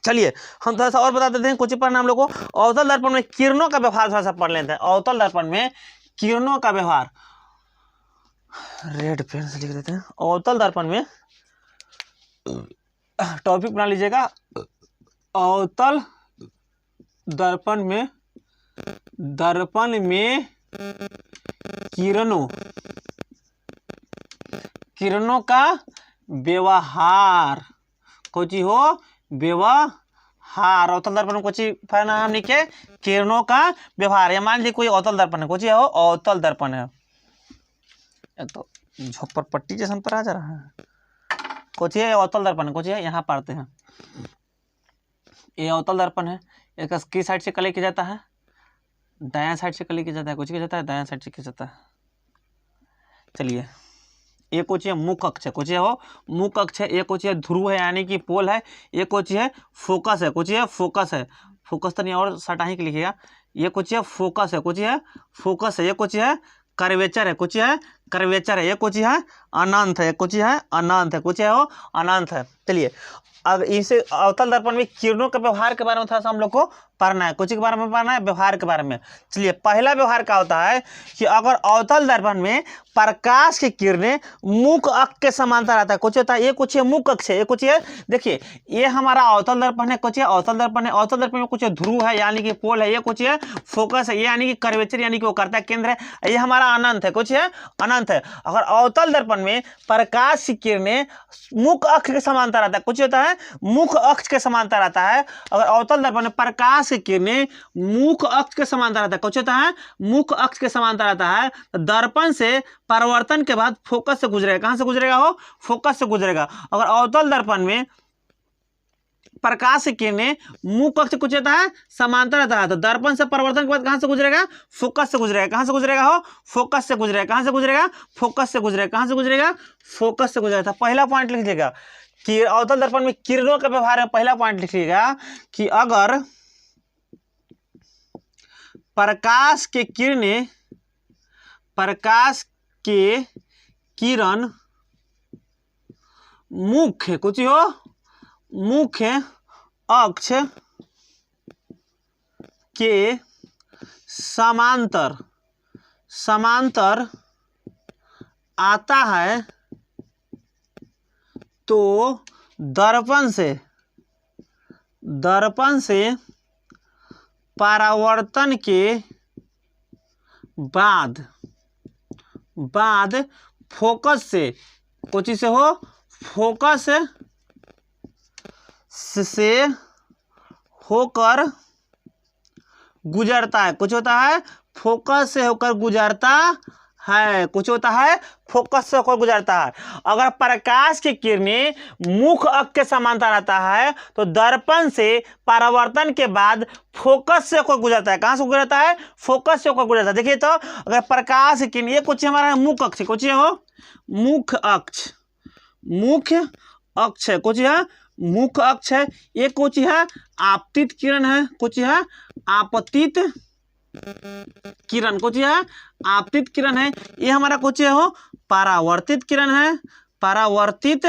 चलिए हम थोड़ा सा और बता देते हैं। कुछ पढ़ना हम लोग को। अवतल दर्पण में किरणों का व्यवहार थोड़ा सा पढ़ लेते हैं। अवतल दर्पण में किरणों का व्यवहार, रेड पेन से लिख देते हैं। अवतल दर्पण में टॉपिक बना लीजिएगा, अवतल दर्पण में किरणों का व्यवहार। कुछ हो व्यवहार। अवतल दर्पण में कुछ नाम लिखे, किरणों का व्यवहार। या मान लीजिए कोई अवतल दर्पण है, कुछ हो अवतल दर्पण है, तो झोपड़पट्टी जैसा पर आ जा रहा है। कुछ है अवतल दर्पण, कुछ है यहाँ पढ़ते हैं। ये अवतल दर्पण है, इसका किस साइड से कलर किया जाता है? दायां साइड से कलर किया जाता है। कुछ किया जाता है दायां साइड से किया जाता है। चलिए ये कुछ है मुख अक्ष है, कुछ है हो मुख अक्ष है। ये कुछ है ध्रुव है यानी कि पोल है। ये कुछ है फोकस है, कुछ है फोकस है। फोकस तो नहीं और सटा ही लिखिएगा। ये कुछ है फोकस है, कुछ है फोकस है। ये कुछ है कर्वेचर है, कुछ है कर्वेचर है। ये कुछ है अनंत है, कुछ है अनंत है, कुछ है हो अनंत है। चलिए अब इसे अवतल दर्पण में किरणों के व्यवहार के बारे में थोड़ा सा हम लोग को पढ़ना है। कुछ के बारे में पढ़ना है, व्यवहार के बारे में। चलिए, पहला व्यवहार क्या होता है कि अगर अवतल दर्पण में प्रकाश की किरणें मुख्य अक्ष के समांतर आता है, कुछ होता है, ये कुछ है मुख्य अक्ष है, ये कुछ है, देखिए ये हमारा अवतल दर्पण है, कुछ है अवतल दर्पण है। अवतल दर्पण में कुछ ध्रुव है यानी कि पोल है, ये कुछ है फोकस है, ये यानी कि कर्वेचर यानी कि वो करता केंद्र है, ये हमारा अनंत है, कुछ है अनंत है। अगर अवतल दर्पण में प्रकाश की किरणें मुख्य अक्ष के समांतर आता है, कुछ होता है मुख्य अक्ष के समांतर आता है। अगर अवतल दर्पण में प्रकाश की किरणें मुख्य अक्ष के समांतर आता है, कुछ होता है मुख्य अक्ष के समांतर आता है, तो दर्पण से परावर्तन के बाद फोकस से गुजरेगा। कहां से गुजरेगा हो? फोकस से गुजरेगा। अगर अवतल दर्पण में प्रकाश की किरणें मुख्य अक्ष कुछ होता है समांतर आता है, तो दर्पण से परावर्तन के बाद कहां से गुजरेगा? फोकस से गुजरेगा। कहां से गुजरेगा हो? फोकस से गुजरेगा। कहां से गुजरेगा? फोकस से गुजरेगा। कहां से गुजरेगा? फोकस से गुजरेगा। पहला पॉइंट लिख लीजिएगा कि अवतल दर्पण में किरणों के व्यवहार में पहला पॉइंट लिखिएगा कि अगर प्रकाश के किरण मुख्य कुछ हो मुख्य अक्ष के समांतर आता है, तो दर्पण से परावर्तन के बाद फोकस से कुछ से हो फोकस से होकर गुजरता है। कुछ होता है फोकस से होकर गुजरता है, कुछ होता है फोकस से होकर गुजरता है। अगर प्रकाश की किरणें मुख्य अक्ष के समांतर आता है, तो दर्पण से परावर्तन के बाद फोकस से होकर गुजरता है। कहां से गुजरता है? फोकस से होकर गुजरता है। देखिए, तो अगर प्रकाश की किरण, ये कुछ हमारा मुख्य अक्ष, कुछ हो मुख्य अक्ष है, कुछ है मुख्य अक्ष है। ये कुछ है आपतित किरण है, कुछ है आपतित किरण, कुछ है आपतित किरण है। ये हमारा कुछ है हो परावर्तित किरण है, परावर्तित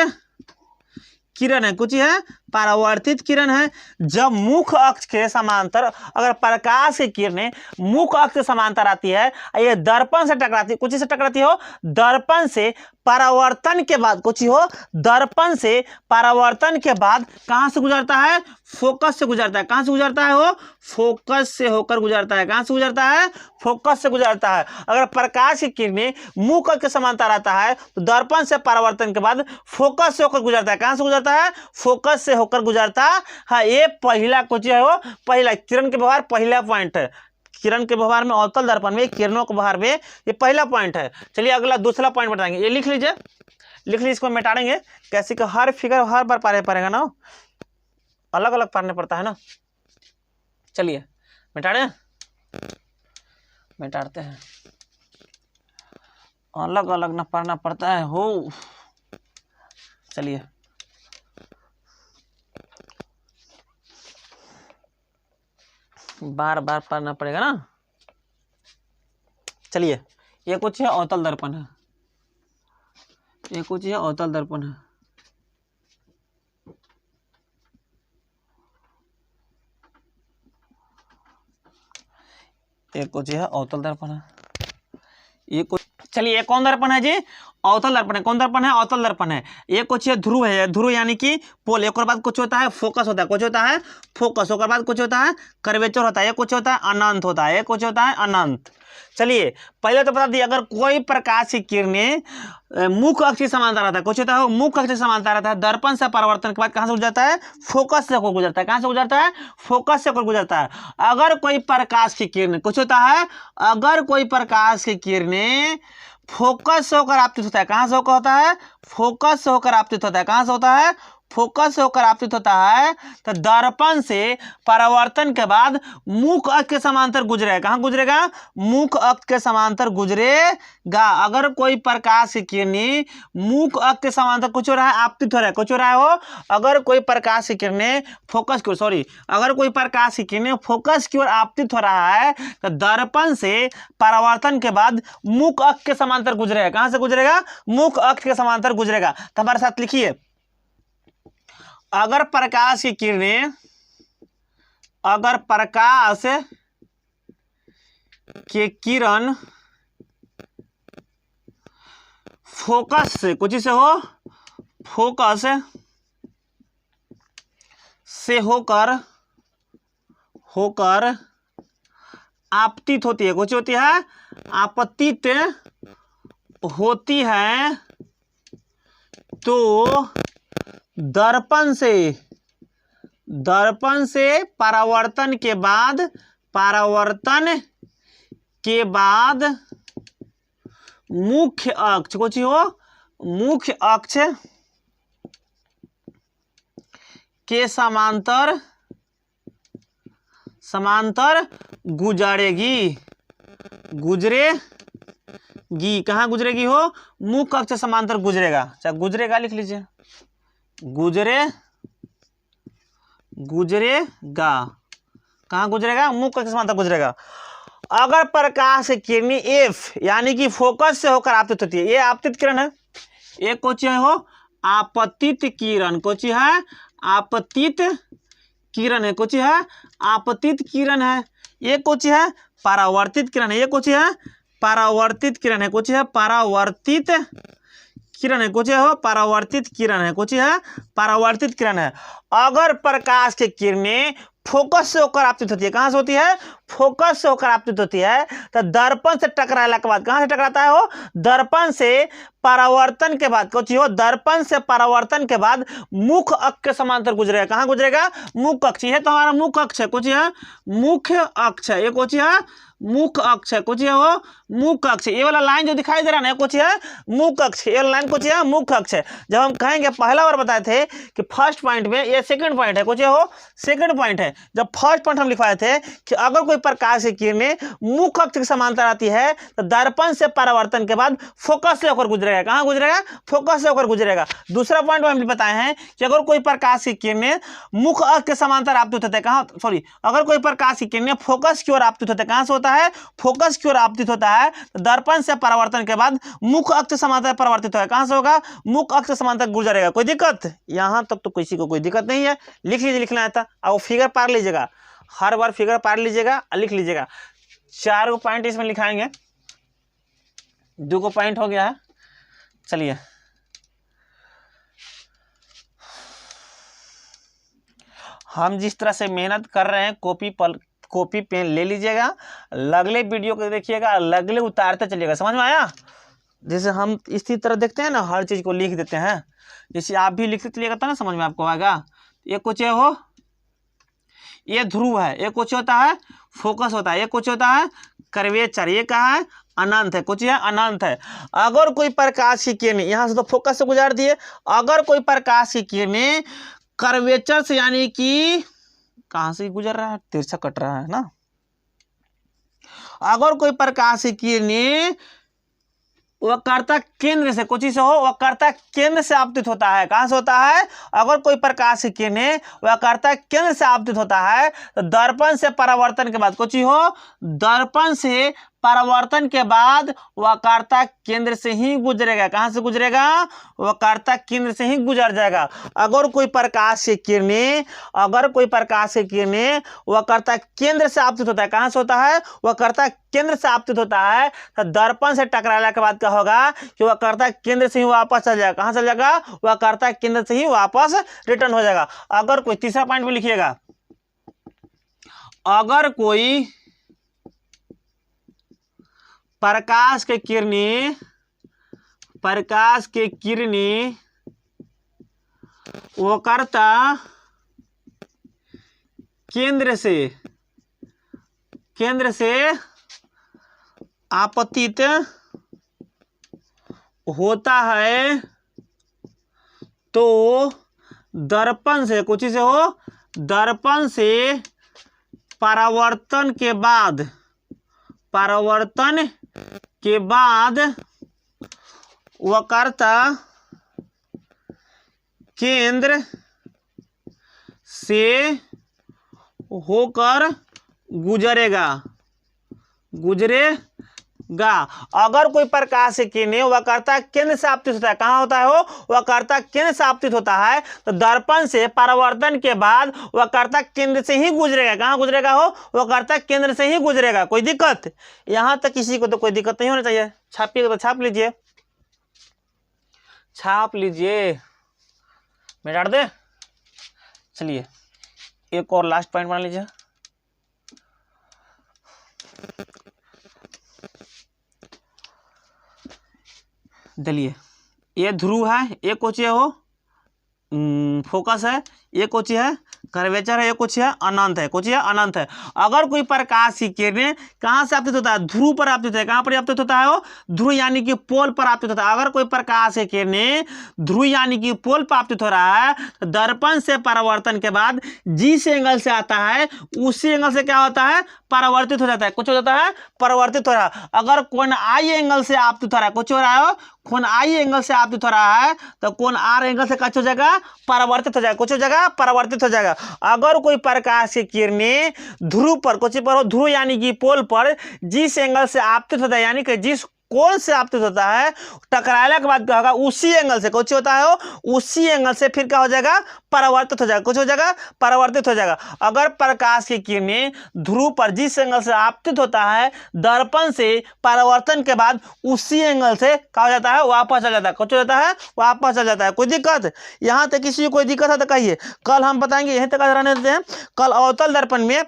किरण है, कुछ है परावर्तित किरण है। जब मुख्य अक्ष के समांतर अगर प्रकाश की किरणें मुख्य अक्ष के समांतर आती है, ये दर्पण से टकराती, कुछ से टकराती हो दर्पण से परावर्तन के बाद, कुछ हो दर्पण से परावर्तन के बाद कहां से गुजरता है? फोकस से गुजरता है। कहां से गुजरता है हो? फोकस से होकर गुजरता है। कहां से गुजरता है? फोकस से गुजरता है। अगर प्रकाश की किरणें मुख्य अक्ष के समांतर आता है, तो दर्पण से परावर्तन के बाद फोकस से होकर गुजरता है। कहां से गुजरता है? फोकस से होकर गुजरता है। ये पहला कुछ है वो पहला किरण के व्यवहार, पहला पॉइंट है किरण के व्यवहार में, अवतल दर्पण में किरणों के व्यवहार में ये पहला पॉइंट है। चलिए अगला दूसरा पॉइंट बताएंगे, ये लिख लीजिए, इसको मिटाएंगे कैसे कि हर फिगर हर बार पढ़ेगा ना, अलग अलग पढ़ने पड़ता है ना। चलिए मिटाते हैं, अलग अलग ना पढ़ना पड़ता है हो। चलिए बार बार पढ़ना पड़ेगा ना। चलिए, ये कुछ है अवतल दर्पण है, ये कुछ है अवतल दर्पण है। ये कुछ है अवतल दर्पण है, ये कुछ। चलिए, ये कौन दर्पण है जी? अवतल दर्पण है। कौन दर्पण है? अवतल दर्पण है। ये कुछ है ध्रुव है, ध्रुव यानी कि पोल। एक और बाद कुछ होता है फोकस होता है, कुछ होता है फोकस, और बाद कुछ होता है कर्वेचर होता है, ये कुछ होता है अनंत होता है, ये कुछ होता है अनंत। चलिए पहले तो बता दिए, अगर कोई प्रकाश की किरणें मुख्य अक्ष के समांतर आता है, कुछ होता है मुख्य अक्ष के समांतर आता है, दर्पण से परावर्तन के बाद कहां से गुजरता है? फोकस से होकर गुजरता है। कहां से गुजरता है? फोकस से होकर गुजरता है। अगर कोई प्रकाश की किरणें, कुछ होता है अगर कोई प्रकाश की किरणें फोकस से होकर आपतित होता है, कहां से होकर होता है? फोकस से होकर आपतित होता है। कहां से होता है? फोकस से होकर आपतित होता है, तो दर्पण से परावर्तन के बाद मुख्य अक्ष के समांतर गुजरेगा। कहां गुजरेगा? मुख्य अक्ष के समांतर गुजरेगा। अगर कोई प्रकाश की किरणें मुख्य अक्ष के समांतर कुछ हो रहा है, आपतित हो रहा है, कुछ हो रहा है हो, अगर कोई प्रकाश की किरणें फोकस की ओर, सॉरी, अगर कोई प्रकाश की किरणें फोकस की ओर आपतित हो रहा है, तो दर्पण से परावर्तन के बाद मुख्य अक्ष के समांतर गुजरेगा। कहां से गुजरेगा? मुख्य अक्ष के समांतर गुजरेगा। तो हमारे साथ लिखिए, अगर प्रकाश की किरणें अगर प्रकाश के किरण फोकस से, कुछ से हो, फोकस से होकर आपतित होती है, कुछ होती है, आपतित होती है, तो दर्पण से परावर्तन के बाद मुख्य अक्ष, कुछ हो, मुख्य अक्ष के समांतर गुजरेगी। कहाँ गुजरेगी हो, मुख्य अक्ष समांतर गुजरेगा, चाहे गुजरेगा लिख लीजिए, गुजरेगा, कहाँ गुजरेगा, मुख्य अक्ष समांतर गुजरेगा। अगर प्रकाश की किरणें एफ यानी कि फोकस से होकर आपतित होती है, ये आपतित किरण है, एक कोची है हो आपतित किरण, कोची है आपतित किरण है, कोची है आपतित किरण है, ये कोची है परावर्तित किरण है, ये कोची है परावर्तित किरण है, कोची है परावर्तित किरण है, कोची हो परावर्तित किरण है, कोची है परावर्तित किरण है। अगर प्रकाश की किरणें फोकस से होकर आपतित होती है, कहां से होती है, फोकस से होकर आपतित होती है, तो दर्पण से टकराने के बाद, कहां से टकराता है हो, दर्पण से परावर्तन के बाद, कुछ हो दर्पण से परावर्तन के बाद मुख्य अक्ष के समांतर गुजरेगा, कहां गुजरेगा, मुख्य अक्ष, ये तो हमारा मुख्य अक्ष है, कुछ है मुख्य अक्ष है, ये कुछ है मुख्य अक्ष है, कुछ है वो मुख्य अक्ष, ये वाला लाइन जो दिखाई दे रहा है कुछ है मुख्य अक्ष, ये वाला लाइन कुछ है मुख्य अक्ष है। जब हम कहेंगे, पहला बार बताए थे कि फर्स्ट पॉइंट में, ये सेकंड पॉइंट है, कुछ है हो सेकंड पॉइंट है। जब फर्स्ट पॉइंट हम लिखवाए थे कि अगर कोई प्रकाश की किरणें मुख्य अक्ष के समांतर आती है तो दर्पण से परावर्तन के बाद फोकस से होकर गुजरेगा, कहां गुजरेगा, फोकस से होकर गुजरेगा। दूसरा पॉइंट हम बताए हैं कि अगर कोई प्रकाश की किरणें मुख्य अक्ष के समांतर आपतित होते हैं, कहां, सॉरी, अगर कोई प्रकाश की किरणें फोकस की ओर आपतित होते हैं, कहां से होता है, फोकस की ओर आपतित होता है, तो दर्पण से परावर्तन के बाद मुख्य अक्ष समांतर परावर्तित होगा, कहां से होगा, मुख्य अक्ष समांतर गुजरेगा। कोई दिक्कत, यहां तक तो किसी को कोई दिक्कत नहीं है, लिख लीजिए, लिखना आता और फिगर पार लीजिएगा, हर बार फिगर पार लीजिएगा और लिख लीजिएगा। 4 पॉइंट इसमें लिखाएंगे, 2 पॉइंट हो गया है। चलिए हम जिस तरह से मेहनत कर रहे हैं, कॉपी पेन ले लीजिएगा, अगले वीडियो को देखिएगा, अगले उतारते चलिएगा, समझ में आया। जैसे हम इसी तरह देखते हैं ना, हर चीज को लिख देते हैं, जैसे आप भी लिखते चलिएगा तो ना समझ में आपको आएगा। ये कुछ हो, ये ध्रुव है, ये कुछ होता है फोकस होता है, ये कुछ होता है कर्वेचर, ये कहाँ है अनंत है, कुछ है अनंत है। अगर कोई प्रकाश की किरणें, यहां से तो फोकस से गुजार दिए, अगर कोई प्रकाश की किरणें कर्वेचर से, यानी कि कहां से गुजर रहा है, तिरछा कट रहा है ना, अगर कोई प्रकाश की किरणें वक्रता केंद्र से, कुछ से हो वक्रता केंद्र से आपतित होता है, कहां से होता है, अगर कोई प्रकाश की किरणें वक्रता केंद्र से आपतित होता है तो दर्पण से परावर्तन के बाद, कुछ हो दर्पण से परावर्तन के बाद वक्रता केंद्र से ही गुजरेगा, कहां से गुजरेगा, वक्रता केंद्र से ही गुजर जाएगा। अगर कोई प्रकाश की किरणें वक्रता केंद्र से आपतित होता है, कहां से होता है, वक्रता केंद्र से आपतित होता है, तो दर्पण से टकराने के बाद क्या होगा कि वक्रता केंद्र से ही वापस चल जाएगा, कहां चल जाएगा, वक्रता केंद्र से ही वापस रिटर्न हो जाएगा। अगर कोई, तीसरा पॉइंट भी लिखिएगा, अगर कोई प्रकाश के किरणें वक्रता केंद्र से आपतित होता है तो दर्पण से, कुछ से हो दर्पण से परावर्तन के बाद वक्रता केंद्र से होकर गुजरेगा, गा। अगर कोई प्रकाश की किरणें वक्रता केंद्र से आपतित होता है, कहाँ होता है वो, वक्रता केंद्र से आपतित होता है, तो दर्पण से परावर्तन के बाद वक्रता केंद्र से ही गुजरेगा। कहाँ गुजरेगा हो, वक्रता केंद्र से ही गुजरेगा। कोई दिक्कत, यहां तक किसी को तो कोई दिक्कत नहीं होना चाहिए। छापिएगा तो छाप लीजिए, छाप लीजिए, मिटा दे। चलिए एक और लास्ट पॉइंट बना लीजिए। चलिए ये ध्रुव है, ये कोची है हो, फोकस है, ये कोची है, कर्वेचर है, ये कुछ है अनंत है, कुछ है अनंत है। अगर कोई प्रकाश की किरणें कहाँ से आपतित होता है, ध्रुव पर आपतित है। कहाँ पर आपतित होता है वो, ध्रुव यानी कि पोल पर आपतित होता है। अगर कोई प्रकाश की किरणें ध्रुव यानी कि पोल पर आपतित हो रहा है, तो दर्पण से परावर्तन के बाद जिस एंगल से आता है उसी एंगल से क्या होता है, परावर्तित हो जाता है। कुछ हो जाता है, परावर्तित हो रहा है। अगर कोण आई एंगल से आपतित हो रहा है, कुछ हो रहा है, कोण आई एंगल से आपतित हो रहा है, तो कोण आर एंगल से क्या हो जाएगा, परावर्तित हो जाएगा। कुछ हो जाएगा, परावर्तित हो जाएगा। अगर कोई प्रकाश की किरणें ध्रुव पर, कुछ पर हो, ध्रुव यानी कि पोल पर जिस एंगल से आपतित होता है, यानी कि जिस कोण से आपतित होता है, टकराने के बाद क्या होगा, उसी एंगल से, कुछ होता है वो, उसी एंगल से फिर क्या हो जाएगा, परावर्तित हो जाएगा। कुछ हो जाएगा, परावर्तित हो जाएगा। अगर प्रकाश की किरणें ध्रुव पर जिस एंगल से आपतित होता है, दर्पण से परावर्तन के बाद उसी एंगल से क्या हो जाता है, वापस आ जाता है। कुछ हो जाता है, वापस आ जाता है। कोई दिक्कत, यहाँ तक किसी को कोई दिक्कत है तो कहिए, कल हम बताएंगे। यहीं तक रहने देते हैं। कल अवतल दर्पण में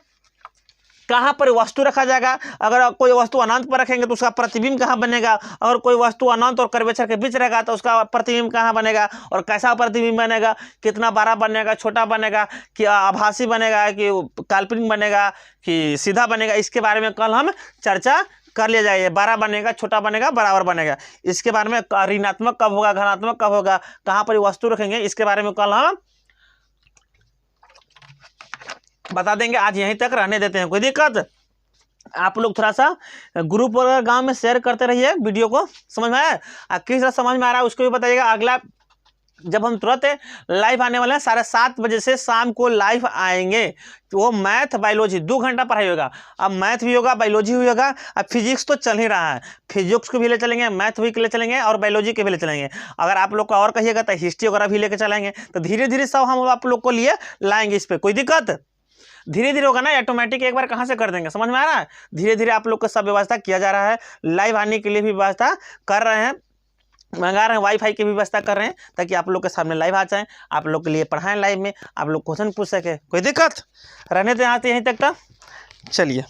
कहाँ पर वस्तु रखा जाएगा, अगर कोई वस्तु अनंत पर रखेंगे तो उसका प्रतिबिंब कहाँ बनेगा, अगर कोई वस्तु अनंत और कर्वेचर के बीच रहेगा तो उसका प्रतिबिंब कहाँ बनेगा, और कैसा प्रतिबिंब बनेगा, कितना बड़ा बनेगा, छोटा बनेगा, कि आभासी बनेगा, कि काल्पनिक बनेगा, कि सीधा बनेगा, इसके बारे में कल हम चर्चा कर लिया जाएगा। बड़ा बनेगा, छोटा बनेगा, बराबर बनेगा, इसके बारे में ऋणात्मक कब होगा, धनात्मक कब होगा, कहाँ पर वस्तु रखेंगे, इसके बारे में कल हम बता देंगे। आज यहीं तक रहने देते हैं। कोई दिक्कत, आप लोग थोड़ा सा ग्रुप वगैरह गांव में शेयर करते रहिए वीडियो को। समझ में आया, किस तरह समझ में आ रहा है उसको भी बताइएगा। अगला जब हम तुरंत लाइव आने वाले हैं 7:30 बजे से शाम को लाइव आएंगे, तो वो मैथ बायोलॉजी 2 घंटा पढ़ाई होगा। अब मैथ भी होगा, बायोलॉजी भी होगा, अब फिजिक्स तो चल ही रहा है, फिजिक्स को भी ले चलेंगे, मैथ भी ले चलेंगे और बायोलॉजी के भी ले चलेंगे। अगर आप लोग को और कहिएगा तो हिस्ट्री वगैरह भी लेके चलेंगे। तो धीरे धीरे सब हम आप लोग को लिए लाएंगे इस पर। कोई दिक्कत, धीरे धीरे होगा ना, ऑटोमेटिक एक बार कहाँ से कर देंगे। समझ में आ रहा है, धीरे धीरे आप लोग को सब व्यवस्था किया जा रहा है। लाइव आने के लिए भी व्यवस्था कर रहे हैं, मंगा रहे हैं, वाईफाई की भी व्यवस्था कर रहे हैं, ताकि आप लोग के सामने लाइव आ जाएं, आप लोग के लिए पढ़ाएं लाइव में, आप लोग क्वेश्चन पूछ सके। कोई दिक्कत, रहने दें आते यहीं तक। चलिए।